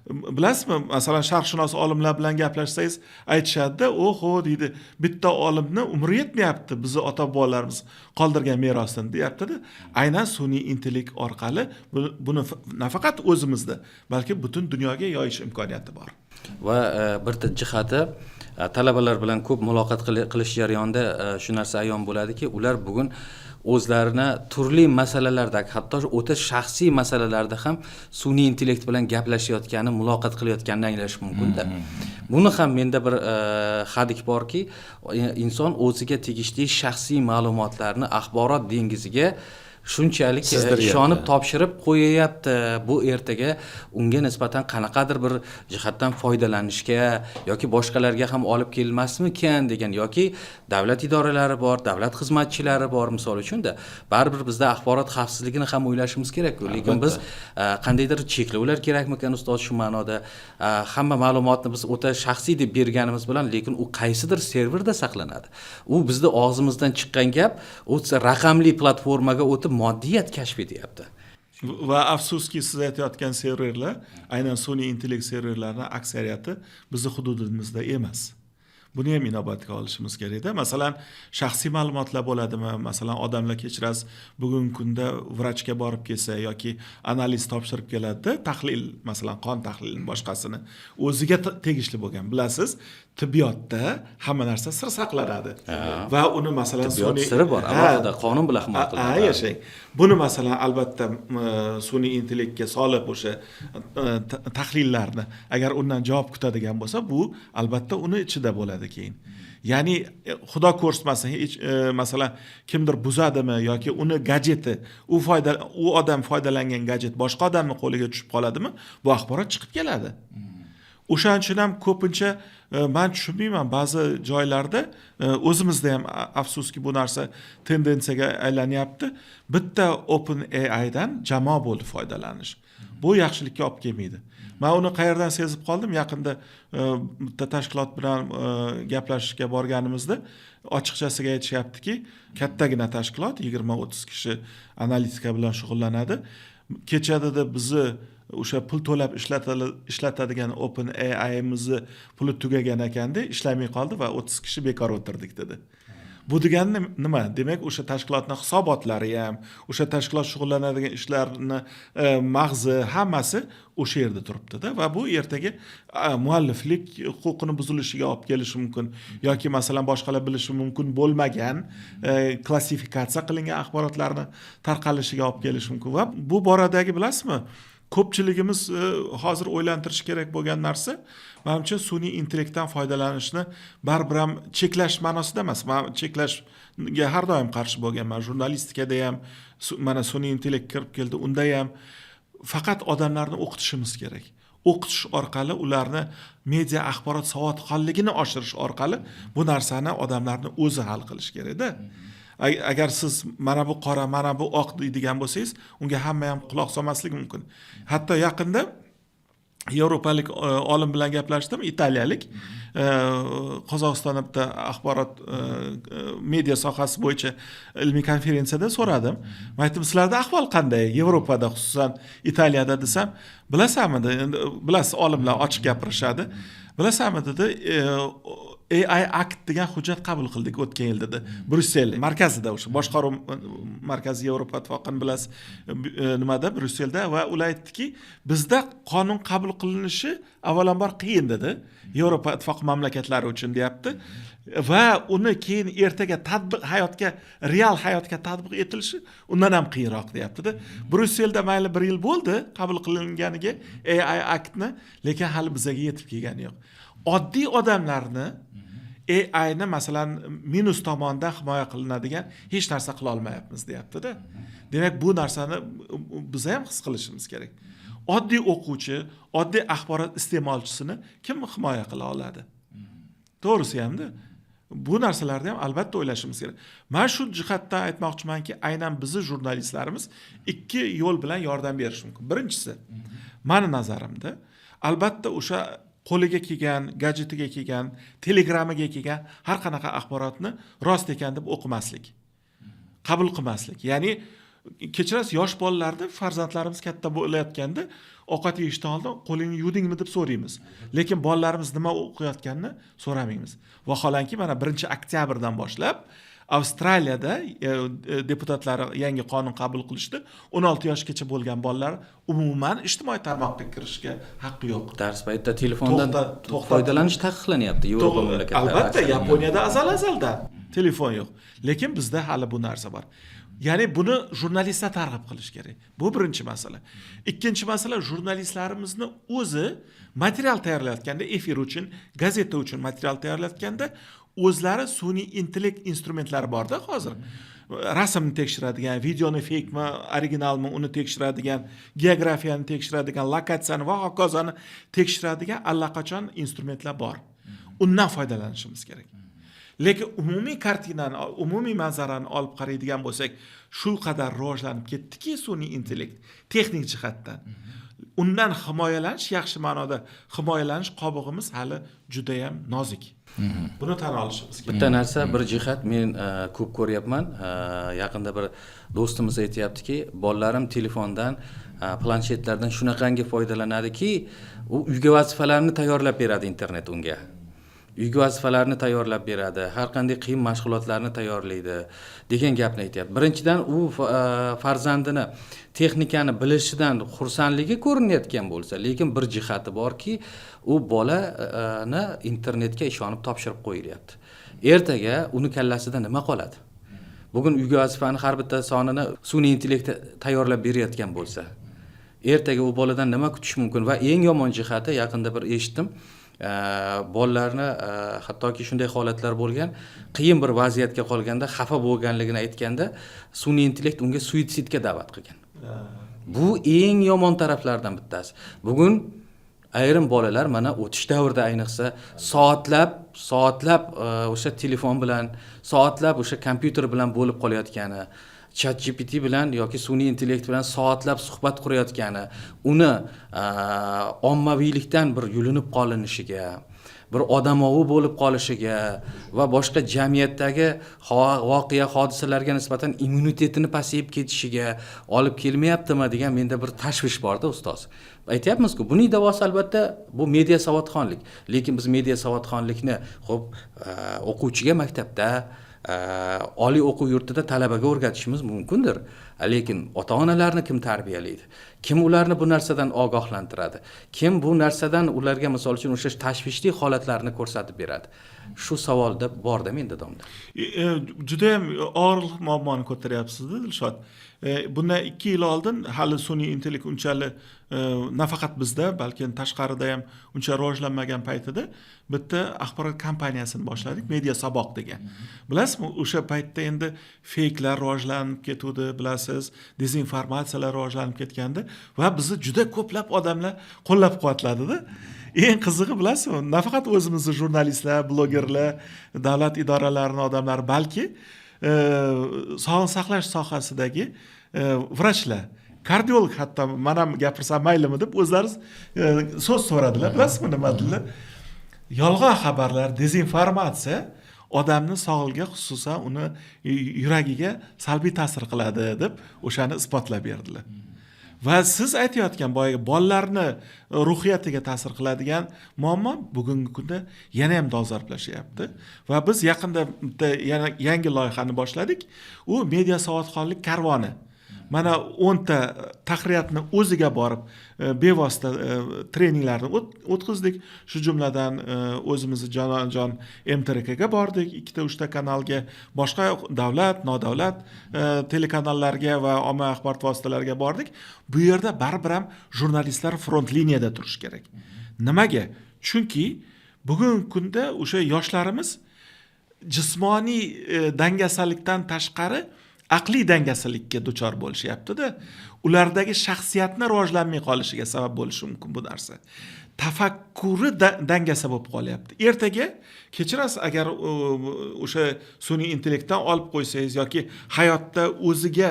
Bilasizmi, masalan, sharqshunos olimlar bilan gaplashsangiz aytishadi-da, "Oho", deydi, "bitta olimni umri yetmayapti, bizni ota-bobolarimiz qoldirgan merosdan", deyapti-da. Aynan sun'iy intellekt orqali buni nafaqat o'zimizda, balki butun dunyoga yoyish imkoniyati bor. Va bir jihati talabalar bilan ko'p muloqot qilish jarayonida shu narsa ayon bo'ladiki, ular bugun o'zlarini turli masalalardagi, hatto o'ta shaxsiy masalalarda ham sun'iy intellekt bilan gaplashayotgani, muloqot qilayotganini anglash mumkin-da. Buni ham menda bir hadik borki, inson o'ziga tegishli shaxsiy ma'lumotlarni axborot dengiziga shunchalik ishonib topshirib qo'yayapti. Bu ertaga unga nisbatan qanaqadir bir jihatdan foydalanishga yoki boshqalarga ham olib kelmasmikan degan, yoki davlat idoralari bor, davlat xizmatchilari bor misol uchun-da. Baribir bizda axborot xavfsizligini ham o'ylashimiz kerak-ku. Lekin biz qandaydir cheklovlar kerakmikan ustoz shu ma'noda? Hamma ma'lumotni biz o'ta shaxsiy deb berganimiz bilan, lekin u qaysidir serverda saqlanadi. U bizning og'zimizdan chiqqan gap o'tsa raqamli platformaga o'tib moddiyat kashf etyapti. Va afsuski, siz aytayotgan serverlar, aynan sun'iy intellekt serverlarining aksariyati bizning hududimizda emas. Buni ham inobatga olishimiz kerak-da. Masalan, shaxsiy ma'lumotlar bo'ladimi? Masalan, odamlar kechirasiz, bugungi kunda vrachga borib kelsa yoki analiz topshirib keladi, tahlil, masalan, qon tahlilining boshqasini o'ziga tegishli bo'lgan. Bilasiz, tibbiyotda hamma narsa sir saqlanadi. Va uni masalan sun'iy siri bor, alohida qonun bilan himoya qilinadi. Yashang. Buni masalan albatta sun'iy intellektga solib o'sha tahlillarni agar undan javob kutadigan bo'lsa, bu albatta uni ichida bo'ladi keyin. Ya'ni xudo ko'rsatmasin, masalan, kimdir buzadimi yoki uni gadjeti, u odam foydalangan gadjet boshqa odamning qo'liga tushib qoladimi, bu axborot chiqib keladi. O'shaning uchun ham ko'pincha men tushunmayman, ba'zi joylarda o'zimizda ham afsuski bu narsa tendensiyaga aylanyapti. Bitta OpenAIdan jamoa bo'lib foydalanish. Bu yaxshilikka olib kelmaydi. Men uni qayerdan sezib qoldim? Yaqinda bitta tashkilot bilan gaplashishga borganimizda ochiqchasiga aytishyaptiki, kattagina tashkilot 20-30 kishi analitika bilan shug'ullanadi. Kechada bizni o'sha pul to'lab ishlatadigan OpenAI'mizni puli tugagan ekanda, ishlamay qoldi va 30 kishi bekor o'tirdik dedi. Bu degani nima? Demak, o'sha tashkilotning hisobotlari ham, o'sha tashkilot shug'ullanadigan ishlarni mag'zi hammasi o'sha yerda turibdi-da va bu ertaga mualliflik huquqini buzilishiga olib kelishi mumkin yoki masalan boshqalar bilishi mumkin bo'lmagan klassifikatsiya qilingan axborotlarni tarqalishiga olib kelishi mumkin va bu boradagi bilasizmi, ko'pchiligimiz hozir o'ylantirish kerak bo'lgan narsa, menimcha sun'iy intellektdan foydalanishni baribir ham cheklash ma'nosida emas. Men cheklashga har doim qarshi bo'lganman. Jurnalistikada ham mana sun'iy intellekt kirib keldi, unda ham faqat odamlarni o'qitishimiz kerak. O'qitish orqali ularni media axborot savodxonligini oshirish orqali bu narsani odamlarni o'zi hal qilish kerak-da. Agar siz mana bu qora, mana bu oq deydigan bo'lsangiz, unga hamma ham quloq solmasligi mumkin. Hatto yaqinda yevropalik olim bilan gaplashdim, italiyalik. Qozog'istonda bitta axborot media sohasi bo'yicha ilmiy konferensiyada so'radim. Men aytdim, sizlarda ahvol qanday? Yevropada, xususan Italiyada desam, bilasanmi dedi. Endi bilasiz, olimlar ochiq gapirishadi. Bilasanmi dedi, AI Act degan hujjat qabul qildik o'tgan yil dedi. Bryussel markazida, o'sha boshqaruv markazi Yevropa ittifoqini bilasiz, nimada, Bryusselda, va ular aytdiki, bizda qonun qabul qilinishi avvalambor qiyin dedi. Yevropa ittifoqi mamlakatlari uchun deyapti. Va uni keyin ertaga real hayotga tatbiq etilishi undan ham qiyinroq deyapti-da. Bryusselda mayli 1 yil bo'ldi qabul qilinganiga AI Actni, lekin hali bizga yetib kelgani yo'q. Oddiy odamlarni AIni masalan minus tomondan himoya qilinadigan hech narsa qila olmayapmiz deyapti-da. Demak, bu narsani biz ham his qilishimiz kerak. Oddiy o'quvchi, oddiy axborot iste'molchisini kim himoya qila oladi? To'g'risi hamda bu narsalarni ham albatta o'ylashimiz kerak. Men shu jihatdan aytmoqchimanki, aynan bizni jurnalistlarimiz 2 yo'l bilan yordam berish mumkin. Birinchisi, meni nazarimda, albatta o'sha qo'liga kelgan, gadjetiga kelgan, telegramiga kelgan har qanaqa axborotni rost ekan deb o'qimaslik. Qabul qilmaslik. Ya'ni kechirasiz, yosh bolalarni farzandlarimiz katta bo'layotganda ovqat yeyishdan oldin qo'lingni yuvdingmi deb so'raymiz. Lekin bolalarimiz nima o'qiyotganini so'ramaymiz. Vaholanki mana 1-oktyabrdan boshlab Avstraliyada deputatlari yangi qonun qabul qilishdi. 16 yoshgacha bo'lgan bolalar umuman ijtimoiy tarmoqqa kirishga haqqi yo'q. Dars paytida telefondan foydalanish taqiqlanyapti Yevropa mamlakatlarida. Albatta, Yaponiyada azal-azaldan telefon yo'q. Lekin bizda hali bu narsa bor. Ya'ni buni jurnalistlar targ'ib qilish kerak. Bu birinchi masala. Ikkinchi masala, jurnalistlarimizni o'zi material tayyorlayotganda, efir uchun, gazeta uchun material tayyorlayotganda o'zlari sun'iy intellekt instrumentlari borda hozir. Rasmni tekshiradigan, videoni fake'mi, originalmi, uni tekshiradigan, geografiyani tekshiradigan, lokatsiyani va hokazoni tekshiradigan allaqachon instrumentlar bor. Undan foydalanishimiz kerak. Lekin umumiy kartinani, umumiy manzarani olib qaraydigan bo'lsak, shu qadar rivojlanib ketdiki sun'iy intellekt texnik jihatdan. Undan himoyalanish, yaxshi ma'noda himoyalanish qobig'imiz hali juda ham nozik. Buni tan olishimiz kerak. Bitta narsa, bir jihat men ko'p ko'ryapman. Yaqinda bir do'stimiz aytayaptiki, bolalarim telefondan, planshetlardan shunaqangi foydalanadiki, u uyga vazifalarni tayyorlab beradi internet unga. Uyga vazifalarni tayyorlab beradi, har qanday qiyin mashg'ulotlarni tayyorlaydi degan gapni aytayapti. Birinchidan u farzandini texnikani bilishidan xursandligi ko'rinayotgan bo'lsa, lekin bir jihati borki, u bolani internetga ishonib topshirib qo'yilyapti. Ertaga uni kallasida nima qoladi? Bugun uyga vazifani har bitta sonini sun'iy intellekt tayyorlab berayotgan bo'lsa, ertaga u boladan nima kutish mumkin? Va eng yomon jihati, yaqinda bir eshitdim, bolalarni hattoki shunday holatlar bo'lgan, qiyin bir vaziyatga qolganda, xafa bo'lganligini aytganda, sun'iy intellekt unga suitsidga da'vat qilgan. Bu eng yomon taraflardan bittasi. Bugun ayrim bolalar mana o'tish davrida ayniqsa soatlab o'sha telefon bilan, soatlab o'sha kompyuter bilan bo'lib qolayotgani, ChatGPT bilan yoki sun'iy intellekt bilan soatlab suhbat qurayotgani, uni ommaviylikdan bir yulinib qolinishiga, bir odamovi bo'lib qolishiga va boshqa jamiyatdagi voqea hodisalarga nisbatan immunitetini pasayib ketishiga olib kelmayaptimi degan menda bir tashvish borda ustoz. Aytyapmiz-ku, buning davosi albatta bu media savodxonlik. Lekin biz media savodxonlikni o'quvchiga maktabda, oliy o'quv yurtida talabaga o'rgatishimiz mumkindir. Lekin ota-onalarni kim tarbiyalaydi? Kim ularni bu narsadan ogohlantiradi? Kim bu narsadan ularga misol uchun o'sha tashvishli holatlarni ko'rsatib beradi? Shu savolda borda menda domda. Juda ham og'ir muammoni ko'taryapsiz-da, Dilshod. Bundan 2 yil oldin hali sun'iy intellekt unchalik nafaqat bizda, balki tashqarida ham uncha rivojlanmagan paytida bitta axborot kompaniyasini boshladik, Media Saboq degan. Bilasizmi, o'sha paytda endi fake'lar rivojlanib ketdi, bilasiz, dezinformatsiyalar rivojlanib ketgandi va bizni juda ko'plab odamlar qo'llab-quvvatladi-da. Eng qizig'i, bilasizmi, nafaqat o'zimizning jurnalistlar, blogerlar, davlat idoralarining odamlari, balki sog'liqni saqlash sohasidagi vrachlar, kardiolog hatto men ham gapirsam maylimi deb o'zlari so'z so'radilar. Bilasizmi nima dedilar? Yolg'on xabarlar, dezinformatsiya odamni sog'lig'iga, xususan uni yuragiga salbiy ta'sir qiladi deb o'shani isbotlab berdilar. Va siz aytayotgan boyagi bolalarni ruhiyatiga ta'sir qiladigan muammo bugungi kunda yana ham dolzarblashyapti. Va biz yaqinda yana yangi loyihani boshladik. U media savodxonlik karvoni. Mana 10 ta tahririyatni o'ziga borib bevosita treninglarni o'tkazdik. Shu jumladan o'zimizni Jonajon MTRK ga bordik, 2 ta 3 ta kanalga, boshqa davlat, nodavlat telekanallarga va ommaviy axborot vositalariga bordik. Bu yerda baribir ham jurnalistlar front liniyada turish kerak. Nimaga? Chunki bugungi kunda o'sha yoshlarimiz jismoniy dangasalikdan tashqari aqliy dangasalik duchor bo'lishyapti-da. Ulardagi shaxsiyatni rivojlanmay qolishiga sabab bo'lishi mumkin bu narsa. Tafakkuri dangasa bo'lib qolyapti. Ertaga kechirasiz, agar o'sha sun'iy intellektdan olib qo'ysangiz yoki hayotda o'ziga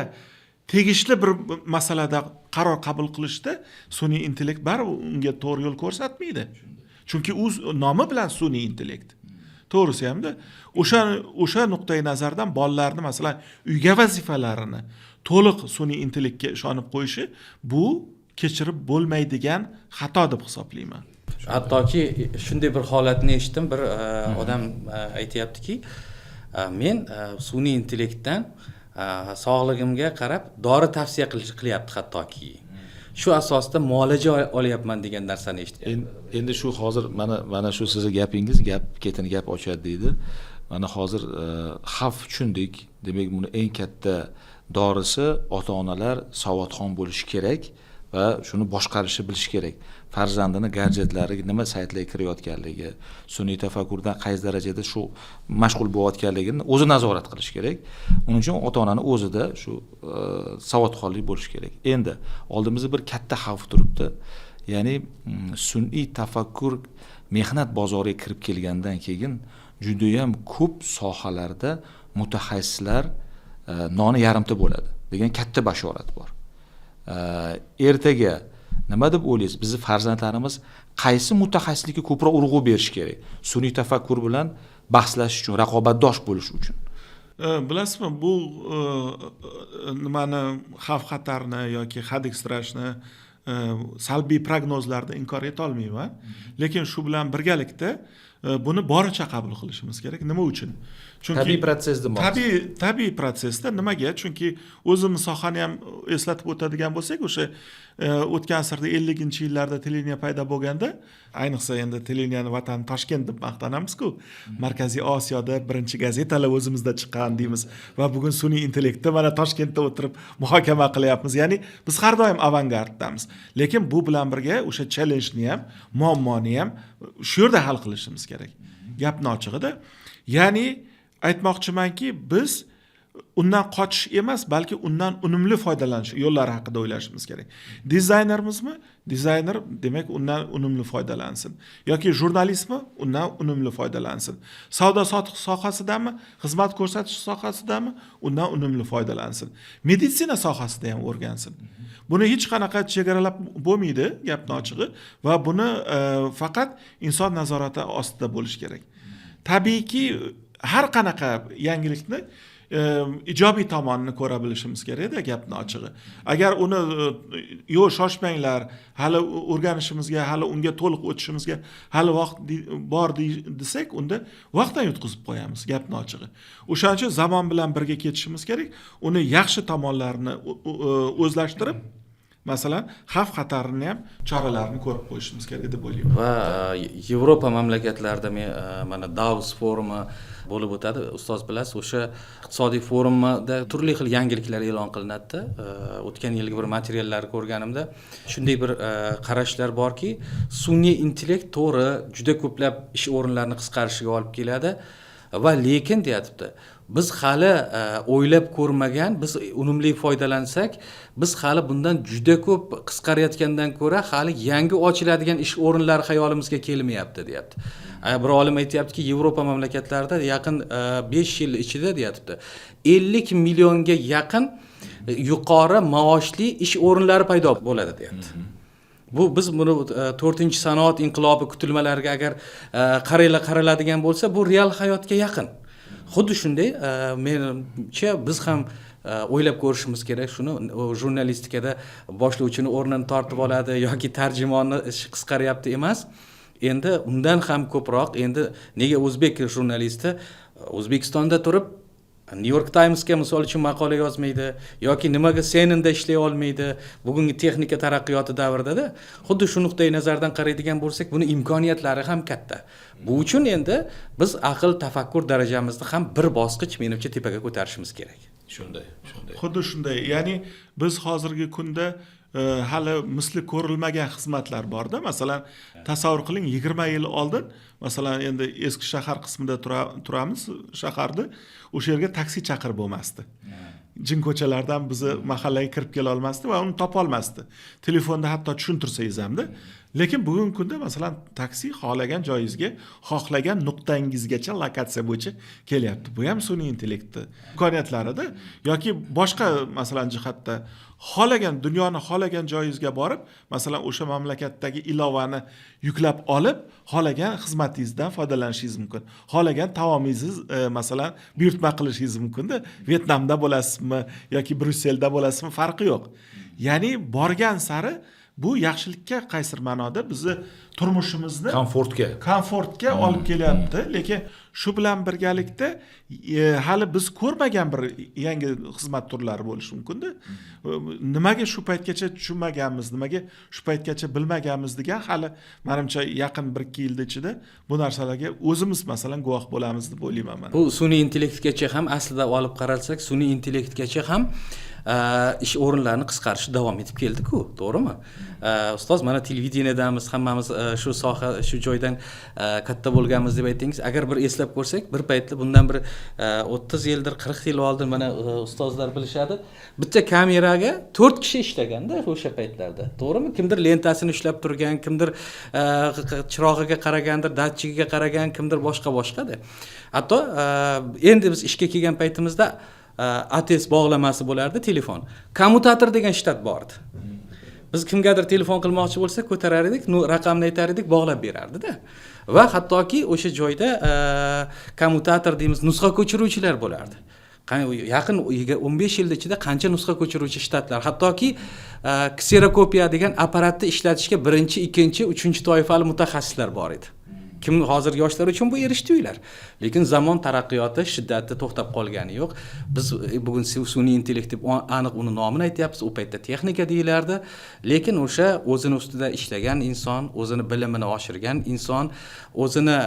tegishli bir masalada qaror qabul qilishda sun'iy intellekt baribir unga to'g'ri yo'l ko'rsatmaydi. Chunki u nomi bilan sun'iy intellekt. To'g'risi hamda o'sha nuqtai nazardan bolalarni masalan uyga vazifalarini to'liq sun'iy intellektga ishonib qo'yishi bu kechirib bo'lmaydigan xato deb hisoblayman. Hattoki shunday bir holatni eshitdim, bir odam aytayaptiki, men sun'iy intellektdan sog'ligimga qarab dori tavsiya qilyapti hattoki. Shu asosda muolaja olyapman degan narsani eshitdim. Endi shu hozir mana shu sizning gapingiz ketini gap ochadi deydi. Mana hozir xavf tushundik. Demak, buni eng katta dorisi ota-onalar savodxon bo'lishi kerak va shuni boshqarishni bilish kerak. Farzandini gadjetlari nima saytlarga kirayotganligi, sun'iy tafakkurdan qaysi darajada shu mashg'ul bo'layotganligini o'zi nazorat qilish kerak. Uning uchun ota-onaning o'zida shu savodxonlik bo'lish kerak. Endi oldimizda bir katta xavf turibdi. Ya'ni sun'iy tafakkur mehnat bozoriga kirib kelgandan keyin juda ham ko'p sohalarda mutaxassislar noni yarimta bo'ladi degan katta bashorat bor. Ertaga nima deb o'ylaysiz? Bizning farzandlarimiz qaysi mutaxassislikka ko'proq urg'u berish kerak? Sun'iy tafakkur bilan bahslashish uchun, raqobatdosh bo'lish uchun. Bilasizmi, bu nimani xavf-xatarni yoki hadiksirashni salbiy prognozlarni inkor eta olmayman. Lekin shu bilan birgalikda buni boricha qabul qilishimiz kerak. Nima uchun? Chunki tabiiy proses demoqchisiz. Tabiiy prosesda nimaga? Chunki o'zimiz sohani ham eslatib o'tadigan bo'lsak, o'sha o'tgan asrda 50-yillarda televideniya paydo bo'lganda, ayniqsa endi televideniyani vatani Toshkent deb maqtanamiz-ku. Markaziy Osiyoda birinchi gazetalar o'zimizda chiqqan deymiz va bugun sun'iy intellektda mana Toshkentda o'tirib muhokama qilyapmiz. Ya'ni biz har doim avangarddamiz. Lekin bu bilan birga o'sha challenge-ni ham, muammoni ham shu yerda hal qilishimiz kerak. Gapni ochig'ida, ya'ni aytmoqchimanki, biz undan qochish emas, balki undan unumli foydalanish yo'llari haqida o'ylashimiz kerak. Dizaynermizmi? Dizayner demak undan unumli foydalansin. Yoki jurnalistmi? Undan unumli foydalansin. Savdo-sotiq sohasidami, xizmat ko'rsatish sohasidami? Undan unumli foydalansin. Meditsina sohasida ham o'rgansin. Buni hech qanaqa chegaralab bo'lmaydi, gapni ochig'i, va buni faqat inson nazorati ostida bo'lish kerak. Tabiiyki, har qanaqa yangilikni ijobiy tomonini ko'ra bilishimiz kerak-da, gapni ochig'i. Agar uni yo'q shoshmanglar, hali o'rganishimizga, hali unga to'liq o'tishimizga hali vaqt bor desak, unda vaqtdan yutqizib qo'yamiz, gapni ochig'i. O'shaning uchun zamon bilan birga ketishimiz kerak. Uni yaxshi tomonlarini o'zlashtirib, masalan, xavf xatarini ham choralarini ko'rib qo'yishimiz kerak deb o'ylayman. Va Yevropa mamlakatlarida mana Davos forumi bo'lib o'tadi. Ustoz bilasiz, o'sha iqtisodiy forumda turli xil yangiliklar e'lon qilinadi. O'tgan yilgi bir materiallarni ko'rganimda shunday bir qarashlar borki, sun'iy intellekt to'g'ri juda ko'plab ish o'rinlarini qisqarishiga olib keladi va lekin deyapti, biz hali o'ylab ko'rmagan, biz unumli foydalansak, biz hali bundan juda ko'p qisqarayotgandan ko'ra hali yangi ochiladigan ish o'rinlari xayolimizga kelmayapti, deyapti. Bir olim aytayaptiki, Yevropa mamlakatlarida yaqin 5 yil ichida deyapti, 50 millionga yaqin yuqori maoshli ish o'rinlari paydo bo'ladi deyapti. Bu biz buni 4-sanoat inqilobi kutilmalariga agar qaraladigan bo'lsa, bu real hayotga yaqin. Xuddi shunday menimcha biz ham o'ylab ko'rishimiz kerak shuni. Jurnalistikada boshlovchini o'rnini tortib oladi yoki tarjimonni ishi qisqaryapti emas. Endi undan ham ko'proq, endi nega o'zbek jurnalisti O'zbekistonda turib New York Timesga misol uchun maqola yozmaydi yoki nimaga CNN-da ishlay olmaydi bugungi texnika taraqqiyoti davrida? Xuddi shu nuqtai nazardan qaraydigan bo'lsak, buni imkoniyatlari ham katta. Bu uchun endi biz aql, tafakkur darajamizni ham bir bosqich menimcha tepaga ko'tarishimiz kerak. Shunday. Xuddi shunday. Ya'ni biz hozirgi kunda hali misli ko'rilmagan xizmatlar borda. Masalan, tasavvur qiling, 20 yil oldin, masalan, endi eski shahar qismida turamiz, shaharda o'sha yerga taksi chaqirib bo'lmasdi. Jin ko'chalardan bizni mahallaga kirib kela olmasdi va uni topa olmasdi. Telefonda hatto tushuntirsangiz hamda. Lekin bugungi kunda masalan taksi xohlagan joyingizga, xohlagan nuqtangizgacha lokatsiya bo'yicha kelyapti. Bu ham sun'iy intellektni imkoniyatlarida yoki boshqa masalan jihatda dunyoni xohlagan joyingizga borib, masalan o'sha mamlakatdagi ilovani yuklab olib, xohlagan xizmatingizdan foydalanishingiz mumkin. Xohlagan taomingizni masalan buyurtma qilishingiz mumkin-da. Vyetnamda bo'lasizmi yoki Bryusselda bo'lasizmi, farqi yo'q. Ya'ni borgan sari bu yaxshilikka qaysir ma'noda bizni turmushimizni komfortga olib kelyapti. Lekin shu bilan birgalikda hali biz ko'rmagan bir yangi xizmat turlari bo'lishi mumkin-da. Nimaga shu paytgacha tushunmaganmiz, nimaga shu paytgacha bilmaganmiz degan hali menimcha yaqin 1-2 yil ichida bu narsalarga o'zimiz masalan guvoh bo'lamiz deb o'ylayman men. Bu sun'iy intellektgacha ham aslida olib qaralsak, sun'iy intellektgacha ham ish o'rinlarini qisqarishi davom etib keldi-ku, to'g'rimi? Ustoz, mana televideniyadamiz, hammamiz shu soha, shu joydan katta bo'lganmiz deb aytdingiz. Agar bir eslab ko'rsak, bir paytda bundan bir 30 yildir, 40 yil oldin mana ustozlar bilishadi. Bitta kameraga 4 kishi ishlaganda o'sha paytlarda. To'g'rimi? Kimdir lentasini ushlab turgan, kimdir chirog'iga qaragandir, datchigiga qaragan, kimdir boshqa-da. Hatto endi biz ishga kelgan paytimizda ATS bog'lamasi bo'lardi, telefon. Kommutator degan shtat bor edi. Biz kimgadir telefon qilmoqchi bo'lsak, ko'tarar edik, raqamni aytar edik, bog'lab berardi-da. Va hattoki o'sha joyda kommutator deymiz, nusxa ko'chiruvchilar bo'lardi. Yaqin 15 yil ichida qancha nusxa ko'chiruvchi shtatlar, hattoki kserokopiya degan apparatni ishlatishga 1-chi, 2-chi, 3-chi toifali mutaxassislar bor edi. Kim hozir yoshlar uchun bu erishdinglar. Lekin zamon taraqqiyoti shiddatda to'xtab qolgani yo'q. Biz bugun sun'iy intellekt deb aniq uni nomini aytyapmiz. U paytda texnika deyilardi. Lekin o'sha o'zini ustida ishlagan inson, o'zini bilimini oshirgan inson, o'zini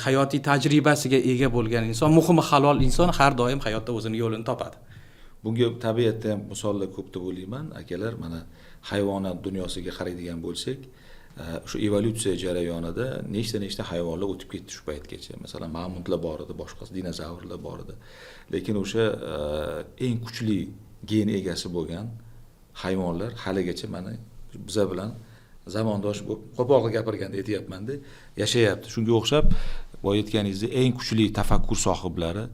hayotiy tajribasiga ega bo'lgan inson, muhimi halol inson har doim hayotda o'zini yo'lini topadi. Bunga tabiatda ham misollar ko'p deb o'ylayman. Akalar, mana hayvonot dunyosiga qaraydigan bo'lsak, shu evolyutsiya jarayonida nechta hayvonlar o'tib ketdi shu paytgacha. Masalan, mamutlar bor edi, boshqa dinozavrlar bor edi. Lekin o'sha eng kuchli gen egasi bo'lgan hayvonlar haligacha mana bizlar bilan zamondosh bo'lib, qo'pol gapirganda aytayapman-da, yashayapti. Shunga o'xshab, boya aytganingizdek, eng kuchli tafakkur sohiblari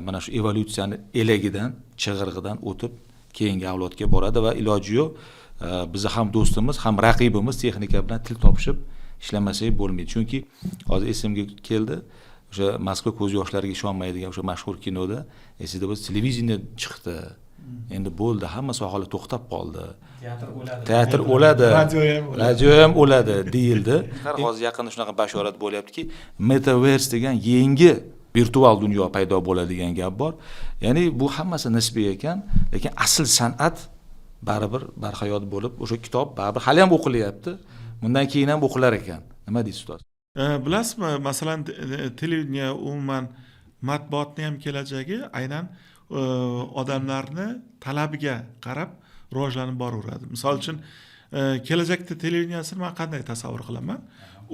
mana shu evolyutsiyani elagidan, chig'irg'idan o'tib keyingi avlodga boradi va iloji yo'q, bizni ham do'stimiz, ham raqibimiz texnika bilan til topishib ishlamasak bo'lmaydi. Chunki hozir esimga keldi, o'sha Moskva ko'z yoshlariga ishonmaydigan o'sha mashhur kinoda esida bo'lsa, televideniya chiqdi. Endi bo'ldi, hamma sohalar to'xtab qoldi. Teatr o'ladi. Radio ham o'ladi deyildi. Hozir yaqinda shunaqa bashorat bo'lyaptiki, metaverse degan yangi virtual dunyo paydo bo'ladigan gap bor. Ya'ni bu hammasi nisbiy ekan, lekin asl san'at baribir barhayot bo'lib, o'sha kitob baribir hali ham o'qilyapti. Bundan keyin ham o'qilar ekan. Nima deysiz ustoz? Bilasizmi, masalan, televideniya umuman matbuotning ham kelajagi aynan odamlarni talabiga qarab rivojlanib boraveradi. Misol uchun, kelajakda televideniyasini men qanday tasavvur qilaman?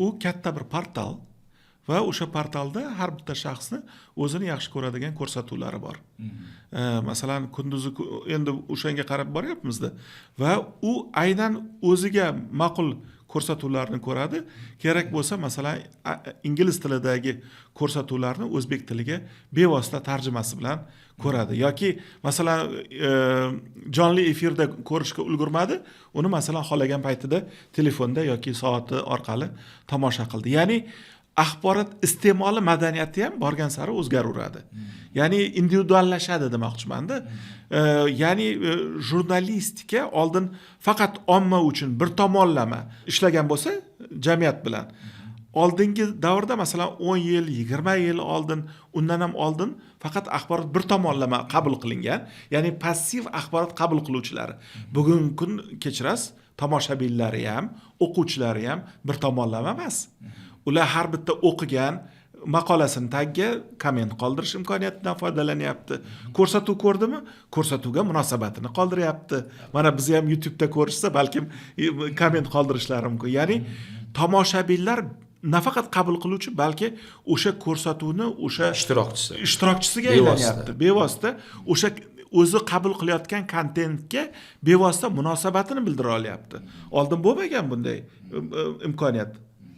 U katta bir portal va o'sha portalda har bitta shaxsni o'zini yaxshi ko'radigan ko'rsatuvlari bor. Masalan, kunduzi endi o'shanga qarab boryapmiz-da va u aynan o'ziga ma'qul ko'rsatuvlarni ko'radi. Kerak bo'lsa, masalan, ingliz tilidagi ko'rsatuvlarni o'zbek tiliga bevosita tarjimasi bilan ko'radi. Yoki masalan, jonli efirda ko'rishga ulgurmadi, uni masalan xohlagan paytida telefonda yoki soati orqali tomosha qildi. Ya'ni axborot iste'moli madaniyati ham borgan sari o'zgaraveradi. Ya'ni individuallashadi demoqchiman-da. Ya'ni jurnalistika oldin faqat omma uchun bir tomonlama ishlagan bo'lsa, jamiyat bilan. Oldingi davrda masalan 10 yil, 20 yil oldin, undan ham oldin faqat axborot bir tomonlama qabul qilingan. Ya'ni passiv axborot qabul qiluvchilari. Bugungi kun kechirasiz, tomoshabinlari ham, o'quvchilari ham bir tomonlama emas. Ular har bitta o'qigan maqolasini tagiga komment qoldirish imkoniyatidan foydalanyapti. Ko'rsatuv ko'rdimi? Ko'rsatuvga munosabatini qoldiryapti. Mana biz ham YouTube'da ko'rishsa, balkim komment qoldirishlari mumkin. Ya'ni tomoshabinlar nafaqat qabul qiluvchi, balki o'sha ko'rsatuvni o'sha ishtirokchisiga aylanyapti. Bevosita o'sha o'zi qabul qilayotgan kontentga bevosita munosabatini bildira olyapti. Oldin bo'lmagan bunday imkoniyat.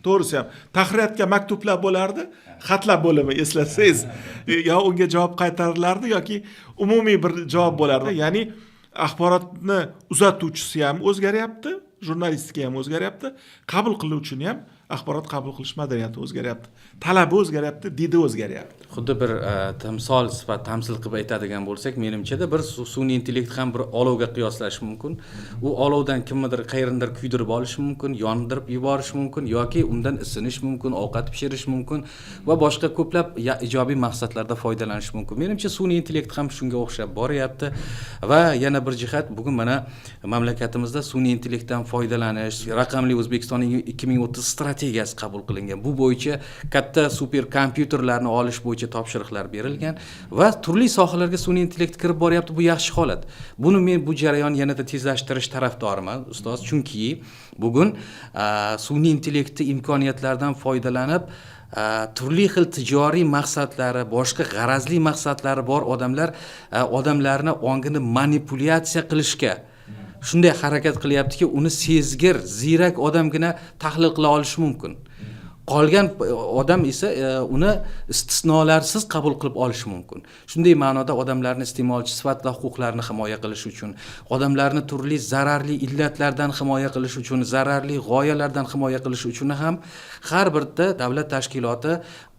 To'g'risi ham tahririyatga maktublar bo'lardi, xatlar bo'limi eslasangiz, yo unga javob qaytarilardi yoki umumiy bir javob bo'lardi. Ya'ni axborotni uzatuvchisi ham o'zgaryapti, jurnalistika ham o'zgaryapti, qabul qiluvchini ham axborot qabul qilish madaniyati o'zgaryapti, talabi o'zgaryapti, didi o'zgaryapti. Xuddi bir timsol sifat tamsil qilib aytadigan bo'lsak, menimcha-da bir sun'iy intellekt ham bir olovga qiyoslash mumkin. U olovdan kimnidir qayerindir kuydirib olish mumkin, yondirib yuborish mumkin yoki undan isinish mumkin, ovqat pishirish mumkin va boshqa ko'plab ijobiy maqsadlarda foydalanish mumkin. Menimcha sun'iy intellekt ham shunga o'xshab boryapti va yana bir jihat, bugun mana mamlakatimizda sun'iy intellektdan foydalanish, raqamli O'zbekistonning 2030 strategiyasi qabul qilingan. Bu bo'yicha katta super kompyuterlarni olish bo'yicha topshiriqlar berilgan va turli sohalarga sun'iy intellekt kirib boryapti. Bu yaxshi holat. Buni men bu jarayonni yanada tezlashtirish tarafdoriman, ustoz, chunki bugun sun'iy intellektni imkoniyatlaridan foydalanib turli xil tijoriy maqsadlari, boshqa g'arazli maqsadlari bor odamlarni ongini manipulyatsiya qilishga shunday harakat qilyaptiki, uni sezgir, ziyrak odamgina tahlil qila olishi mumkin. Qolgan odam esa uni istisnolarsiz qabul qilib olishi mumkin. Shunday ma'noda odamlarni iste'molchi sifatida huquqlarini himoya qilish uchun, odamlarni turli zararli illatlardan himoya qilish uchun, zararli g'oyalardan himoya qilish uchun ham har birda davlat tashkiloti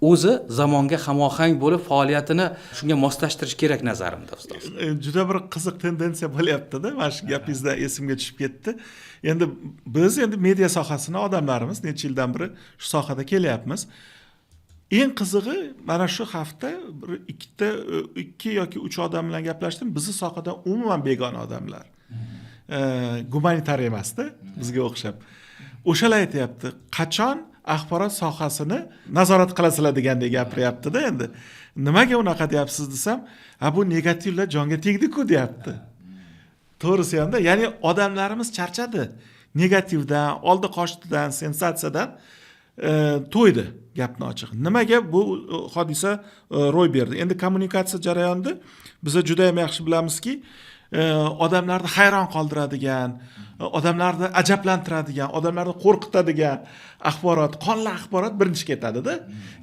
o'zi zamonga hamohang bo'lib faoliyatini shunga moslashtirish kerak nazarimda, ustoz. Juda bir qiziq tendensiya bo'lyapti-da, mana shu gapingizda esimga tushib ketdi. Endi biz media sohasini odamlarimiz necha yildan beri shu sohada kelyapmiz. Eng qizig'i, mana shu hafta ikki yoki 3 odam bilan gaplashdim. Bizni sohadan umuman begona odamlar. Gumanitar emasda, bizga o'xshab. O'shalar aytayapti, qachon axborot sohasini nazorat qilasizlar degandek gapiryapti-da endi. Nimaga unaqa deyapsiz desam, bu negativlar jonga tegdi-ku deyapti. To'g'risi hamda, ya'ni odamlarimiz charchadi. Negativdan, oldi qochdidan, sensatsiyadan to'ydi, gapni ochiq. Nimaga bu hodisa ro'y berdi? Endi kommunikatsiya jarayonida biz juda ham yaxshi bilamizki, odamlarni hayron qoldiradigan, odamlarni ajablantiradigan, odamlarni qo'rqitadigan axborot, qonli axborot birinchi ketadi-da.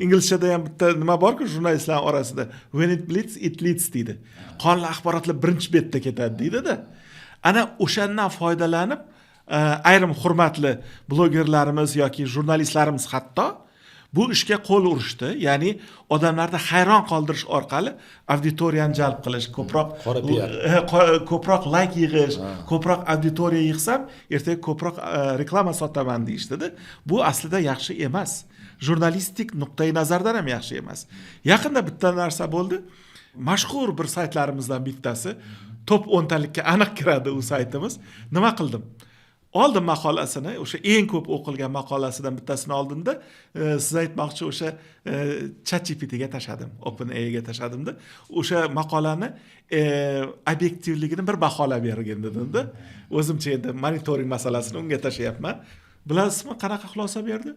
Inglizchada ham bitta nima borku jurnalistlar orasida, when it bleeds, it leads deydi. Qonli axborotlar birinchi betda ketadi deydi-da. Ana o'shandan foydalanib, ayrim hurmatli blogerlarimiz yoki jurnalistlarimiz hatto bu ishga qo'l urishdi. Ya'ni odamlarni hayron qoldirish orqali auditoriyani jalb qilish, ko'proq like yig'ish, ko'proq auditoriya yig'sam, ertaga ko'proq reklama sotaman deyishdi-da. Bu aslida yaxshi emas. Jurnalistik nuqtai nazardan ham yaxshi emas. Yaqinda bitta narsa bo'ldi. Mashhur bir saytlarimizdan bittasi top 10 talikka aniq kiradi u saytimiz. Nima qildim? Oldim maqolasini, o'sha eng ko'p o'qilgan maqolasidan bittasini oldimda, siz aytmoqchi o'sha ChatGPT ga tashladim, OpenAI ga tashladimda, o'sha maqolani obyektivligini bir baholab bergin dedimda. O'zimcha endi monitoring masalasini unga tashlayapman. Bilasizmi, qanaqa xulosa berdi?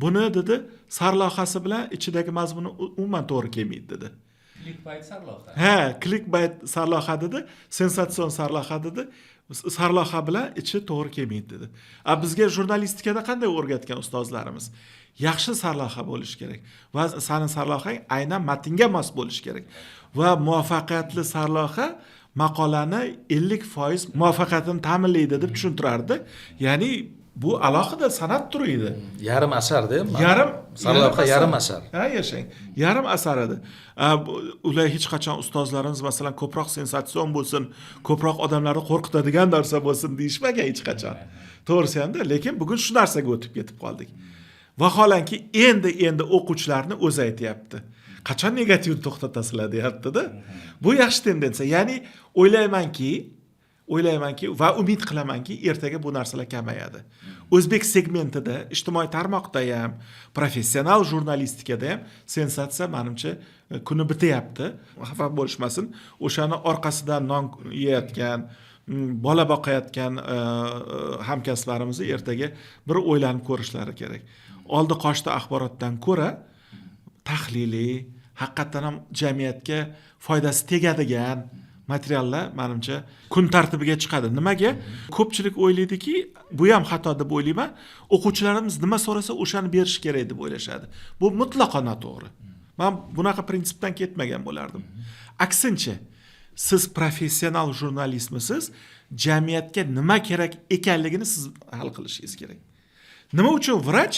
Buni dedi, sarlavhasi bilan ichidagi mazmuni umuman to'g'ri kelmaydi dedi. Clickbait sarlavha. Ha, clickbait sarlavha dedi, sensatsion sarlavha dedi. Sarlavha bilan ichi to'g'ri kelmaydi dedi. Bizga jurnalistikada qanday o'rgatgan ustozlarimiz? Yaxshi sarlavha bo'lishi kerak va sening sarlavhang aynan matnga mos bo'lishi kerak. Va muvaffaqiyatli sarlavha maqolani 50% muvaffaqiyatini ta'minlaydi deb tushuntirardi. Ya'ni bu alohida san'at turi edi. Yarim asarda, Yarim yarim asar. Ha, yashang. Yarim asar edi. Ular hech qachon ustozlarimiz masalan ko'proq sensatsion bo'lsin, ko'proq odamlarni qo'rqitadigan narsa bo'lsin deyishmagan hech qachon. To'g'risi hamda, lekin bugun shu narsaga o'tib ketib qoldik. Vaholanki endi o'quvchilarni o'zi aytayapti. Qachon negativni to'xtatasizlar deyapti-da. Bu yaxshi tendensiya. Ya'ni o'ylaymanki va umid qilamanki, ertaga bu narsalar kamayadi. O'zbek segmentida, ijtimoiy tarmoqda ham, professional jurnalistikada ham sensatsiya menimcha kuni bityapti. Xafa bo'lishmasin. O'shani orqasidan non yeyotgan, bola boqayotgan hamkasblarimizni ertaga bir o'ylanib ko'rishlari kerak. Oldi qoshda axborotdan ko'ra tahliliy, haqiqatan ham jamiyatga foydasi tegadigan materiallar menimcha kun tartibiga chiqadi. Nimaga? Ko'pchilik o'ylaydiki, bu ham xato deb o'ylayman, o'quvchilarimiz nima so'rasa o'shani berish kerak deb o'ylashadi. Bu mutlaqo noto'g'ri. Men bunaqa prinsipdan ketmagan bo'lardim. Aksincha, siz professional jurnalistmisiz, jamiyatga nima kerak ekanligini siz hal qilishingiz kerak. Nima uchun vrach,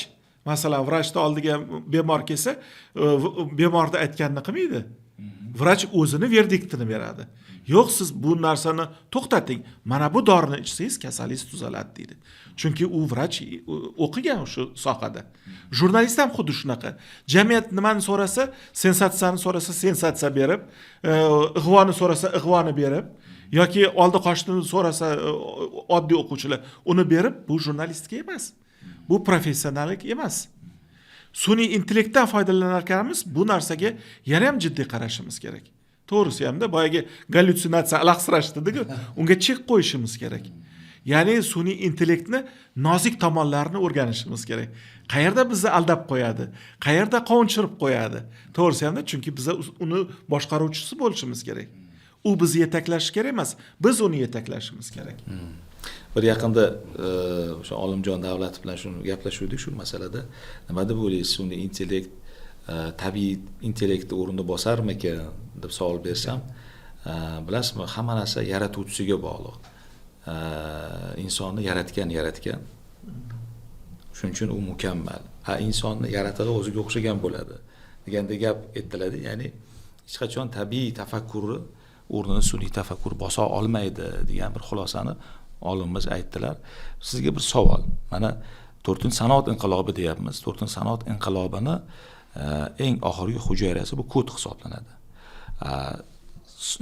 masalan, vrachni oldiga bemor kelsa, bemorda aytganini qilmaydi. Vrach o'zini verdiktini beradi. Yo'q, siz bu narsani to'xtating. Mana bu dorini ichsangiz kasalingiz tuzaladi deydi. Chunki u vrach o'qigan shu sohada. Jurnalist ham xuddi shunaqa. Jamiyat nimani so'rasa, sensatsiyani so'rasa sensatsiya berib, ig'voni so'rasa ig'voni berib, yoki oldi qoshni so'rasa oddiy o'quvchilar uni berib, bu jurnalistika emas. Bu professionallik emas. Sun'iy intellektdan foydalanar ekanmiz, bu narsaga yana ham jiddiy qarashimiz kerak. To'g'risi hamda boyagi gallyutsinatsiya alahsirash dediku, unga chek qo'yishimiz kerak. Ya'ni sun'iy intellektni nozik tomonlarini o'rganishimiz kerak. Qayerda bizni aldab qo'yadi, qayerda qovunchirib qo'yadi. To'g'risi hamda, chunki biz uni boshqaruvchisi bo'lishimiz kerak. U bizni yetaklashi kerak emas, biz uni yetaklashimiz kerak. Bir yaqinda o'sha Olimjon Davlat bilan shuni gaplashuvdik shu masalada. Nima deb o'ylaysiz, sun'iy intellekt tabiiy intellektni o'rnini bosarmikan deb savol bersam, bilasizmi, hamma narsa yaratuvchisiga bog'liq. Insonni yaratgan. Shuning uchun u mukammal. Insonni yaratig'i o'ziga o'xshagan bo'ladi degandek gap aytiladi. Ya'ni hech qachon tabiiy tafakkurni o'rnini sun'iy tafakkur bosa olmaydi degan bir xulosani olimimiz aytdilar. Sizga bir savol. Mana 4-sanoat inqilobi deyapmiz. 4-sanoat inqilobini eng oxirgi hujayrasi bu kod hisoblanadi.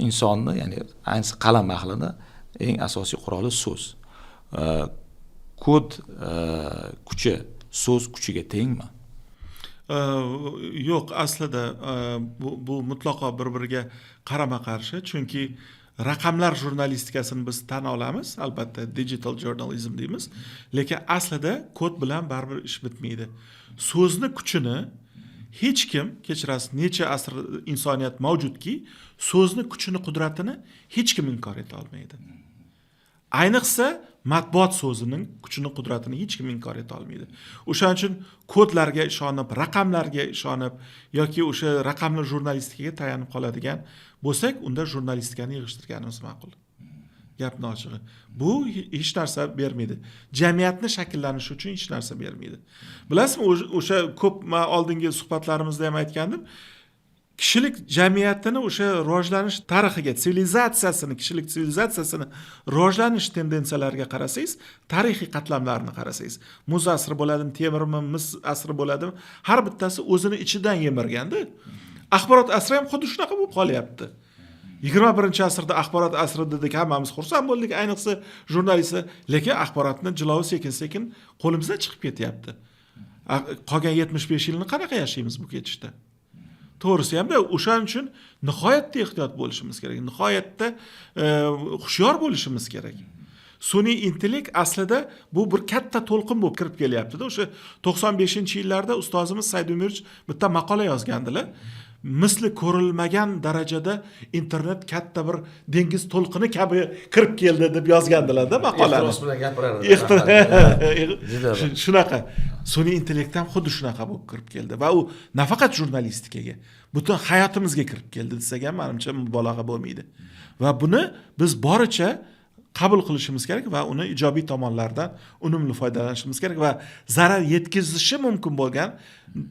Insonni, ya'ni ayniqsa qalam ahlini eng asosiy quroli so'z. Kod kuchi so'z kuchiga tengmi? Yo'q, aslida bu mutlaqo bir-biriga qarama-qarshi, chunki raqamlar jurnalistikasini biz tan olamiz, albatta digital journalism deymiz, lekin aslida kod bilan baribir ish bitmaydi. So'zni kuchini hech kim, kechirasiz, necha asr insoniyat mavjudki, so'zni kuchini, qudratini hech kim inkor eta olmaydi. Ayniqsa matbuot so'zining kuchini, qudratini hech kim inkor eta olmaydi. O'shaning uchun kodlarga ishonib, raqamlarga ishonib yoki o'sha raqamli jurnalistikaga tayanib qoladigan bo'lsak, unda jurnalistikani yig'ishtirganimiz ma'qul. Gapni ochig'i. Bu hech narsa bermaydi. Jamiyatni shakllanishi uchun hech narsa bermaydi. Bilasizmi, o'sha ko'p oldingi suhbatlarimizda ham aytgandim. Kishilik jamiyatini o'sha rivojlanish tarixiga, kishilik sivilizatsiyasini rivojlanish tendensiyalariga qarasangiz, tarixiy qatlamlarni qarasangiz, muz asri bo'ladimi, temirmi, mis asri bo'ladimi, har bittasi o'zini ichidan yemirganda. Axborot asri ham xuddi shunaqa bo'lib qolyapti. 21-asrda axborot asri dedik, hammamiz xursand bo'ldik, ayniqsa jurnalistlar, lekin axborotni jilovi sekin-sekin qo'limizdan chiqib ketyapti. Qolgan 75 yilni qanaqa yashaymiz bu ketishda? To'g'risi hamda o'shaning uchun nihoyatda ehtiyot bo'lishimiz kerak. Nihoyatda hushyor bo'lishimiz kerak. Sun'iy intellekt aslida bu bir katta to'lqin bo'lib kirib kelyapti-da. O'sha 95-yillarda ustozimiz Said Umirov bitta maqola yozgandilar. misli ko'rilmagan darajada internet katta bir dengiz to'lqini kabi kirib keldi deb yozgandilar-da maqolani. Ehtiros bilan gapirardi. Shunaqa sun'iy intellekt ham xuddi shunaqa bo'lib kirib keldi va u nafaqat jurnalistikaga, butun hayotimizga kirib keldi desak ham menimcha mubolag'a bo'lmaydi. Va buni biz boricha qabul qilishimiz kerak va uni ijobiy tomonlaridan unumli foydalanishimiz kerak va zarar yetkazishi mumkin bo'lgan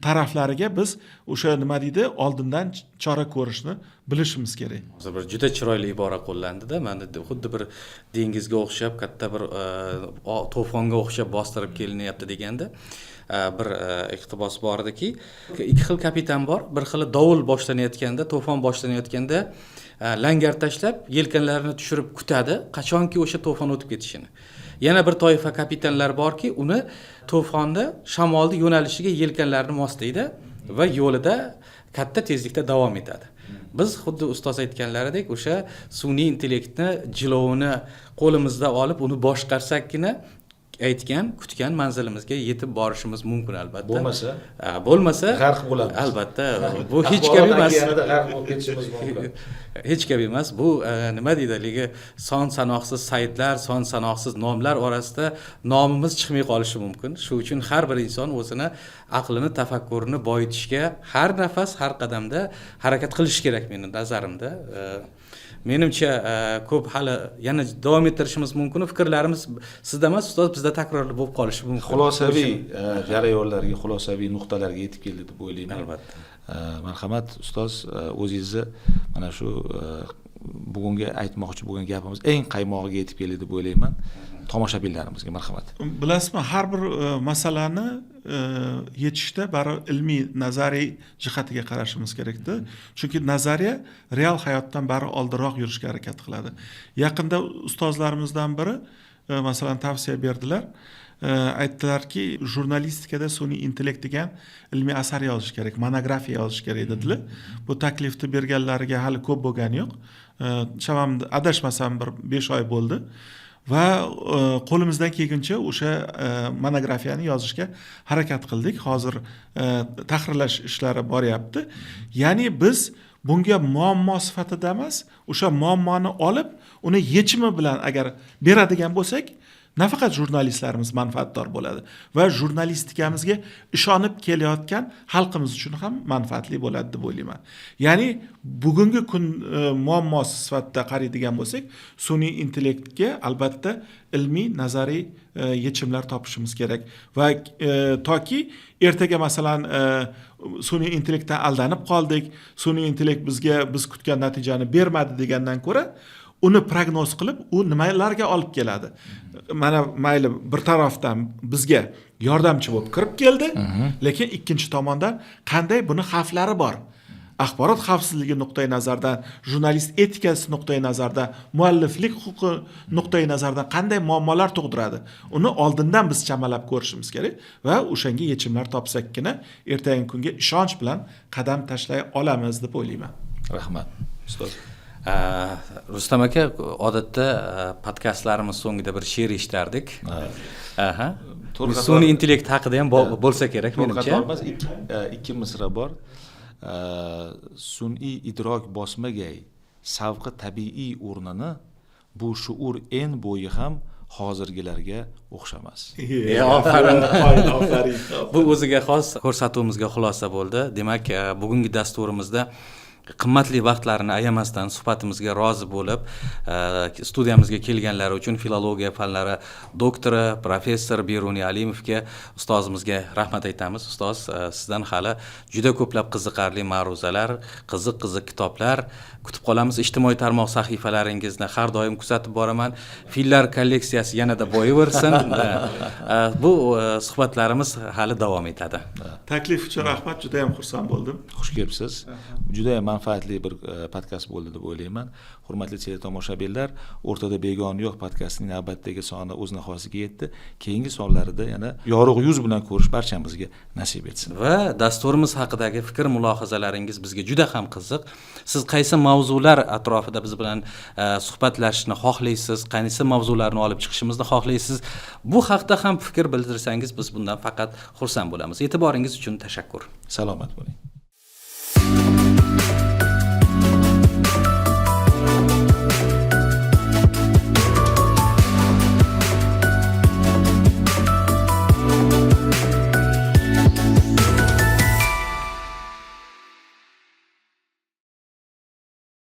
taraflariga biz o'sha nima deydi, oldindan chora ko'rishni bilishimiz kerak. Hozir bir juda chiroyli ibora qo'llandida, mana xuddi bir dengizga o'xshab, katta bir to'fonga o'xshab bostirib kelinyapti deganda bir iqtibos bor ediki, ikki xil kapitan bor. Bir xili dovul boshlanayotganda, to'fon boshlanayotganda langar tashlab, yelkanlarini tushirib kutadi, qachonki o'sha to'fon o'tib ketishini. Yana bir toifa kapitanlar borki, uni to'fonni shamolning yo'nalishiga yelkanlarini moslaydi va yo'lida katta tezlikda davom etadi. Biz xuddi ustoz aytganlaridek o'sha sun'iy intellektni jilovini qo'limizda olib, uni boshqarsakkina aytgan, kutgan manzilimizga yetib borishimiz mumkin albatta. Bo'lmasa g'arq bo'ladi. Albatta, bu hech gap emas. Yanada g'arq bo'lib ketishimiz mumkin. Hech gap emas. Bu nima deydiligi, son sanoqsiz saytlar, son sanoqsiz nomlar orasida nomimiz chiqmay qolishi mumkin. Shu uchun har bir inson o'zini aqlini, tafakkurini boyitishga har nafas, har qadamda harakat qilish kerak mening nazarimda. Menimcha ko'p hali yana davom ettirishimiz mumkin. Fikrlarimiz sizda emas, ustoz, bizda takrorli bo'lib qolishi mumkin. Xulosaviy jarayonlarga, xulosaviy nuqtalarga yetib keldi deb o'ylayman. Albatta. Marhamat ustoz, o'zingizni mana shu bugungi aytmoqchi bo'lgan gapimiz eng qaymog'iga yetib keldi deb o'ylayman. Tomoshabinlarimizga marhamat. Bilasizmi, har bir masalani yechishda baribir ilmiy, nazariy jihatiga qarashimiz kerakda. Chunki nazariya real hayotdan bari oldinroq yurishga harakat qiladi. Yaqinda ustozlarimizdan biri masalan tavsiya berdilar. Aytdilarki, jurnalistikada sun'iy intellekt degan ilmiy asar yozish kerak, monografiya yozish kerak dedilar. Bu taklifni berganlariga hali ko'p bo'lgani yo'q. Chamamda adashmasam bir 5 oy bo'ldi. Va qo'limizdan kelguncha o'sha monografiyani yozishga harakat qildik. Hozir tahrirlash ishlari boryapti. Ya'ni biz bunga muammo sifatida emas, o'sha muammoni olib, uni yechimi bilan agar beradigan bo'lsak, nafaqat jurnalistlarimiz manfaatdor bo'ladi va jurnalistikamizga ishonib kelayotgan xalqimiz uchun ham manfaatli bo'ladi deb o'ylayman. Ya'ni bugungi kun muammosi sifatida qaraydigan bo'lsak, sun'iy intellektga albatta ilmiy, nazariy yechimlar topishimiz kerak va toki ertaga masalan sun'iy intellektdan aldanib qoldik, sun'iy intellekt bizga biz kutgan natijani bermadi degandan ko'ra, uni prognoz qilib, u nimalarga olib keladi. Mana mayli bir tarafdan bizga yordamchi bo'lib kirib keldi, lekin ikkinchi tomondan qanday buni xavflari bor. Axborot xavfsizligi nuqtai nazardan, jurnalist etikasi nuqtai nazardan, mualliflik huquqi nuqtai nazardan qanday muammolar tug'diradi. Uni oldindan biz chamalab ko'rishimiz kerak va o'shanga yechimlar topsakkina ertangi kunga ishonch bilan qadam tashlay olamiz deb o'ylayman. Rahmat. Ustoz. Rustam aka, odatda podkastlarimiz so'ngida bir she'r eshitardik. Aha. Sun'iy intellekt haqida ham bo'lsa kerak menimcha. Ikki misra bor. Sun'iy idrok bosmagay savqi tabiiy o'rnini, bu shuur en bo'yi ham hozirgilarga o'xshamas. Ofarin. Bu o'ziga xos ko'rsatuvimizga xulosa bo'ldi. Demak, bugungi dasturimizda qimmatli vaqtlarini ayamasdan suhbatimizga rozi bo'lib, studiyamizga kelganlari uchun filologiya fanlari doktori, professor Beruniy Alimovga, ustozimizga rahmat aytamiz. Ustoz, sizdan hali juda ko'plab qiziqarli ma'ruzalar, qiziq kitoblar kutib qolamiz. Ijtimoiy tarmoq sahifalaringizni har doim kuzatib boraman. Fillar kolleksiyasi yanada boyaversin. Bu suhbatlarimiz hali davom etadi. Taklif uchun rahmat, juda ham xursand bo'ldim. Xush kelibsiz. Juda ham manfaatli bir podkast bo'ldi deb o'ylayman. Hurmatli teletomoshabinlar, o'rtada begona yo'q podkastining navbatdagi soni o'z nihoyasiga yetdi. Keyingi sonlarida yana yorug' yuz bilan ko'rish barchamizga nasib etsin. Va dasturimiz haqidagi fikr mulohazalaringiz bizga juda ham qiziq. Siz qaysi mavzular atrofida biz bilan suhbatlashishni xohlaysiz, qaysi mavzularni olib chiqishimizni xohlaysiz? Bu haqda ham fikr bildirsangiz biz bundan faqat xursand bo'lamiz. E'tiboringiz uchun tashakkur. Salomat bo'ling.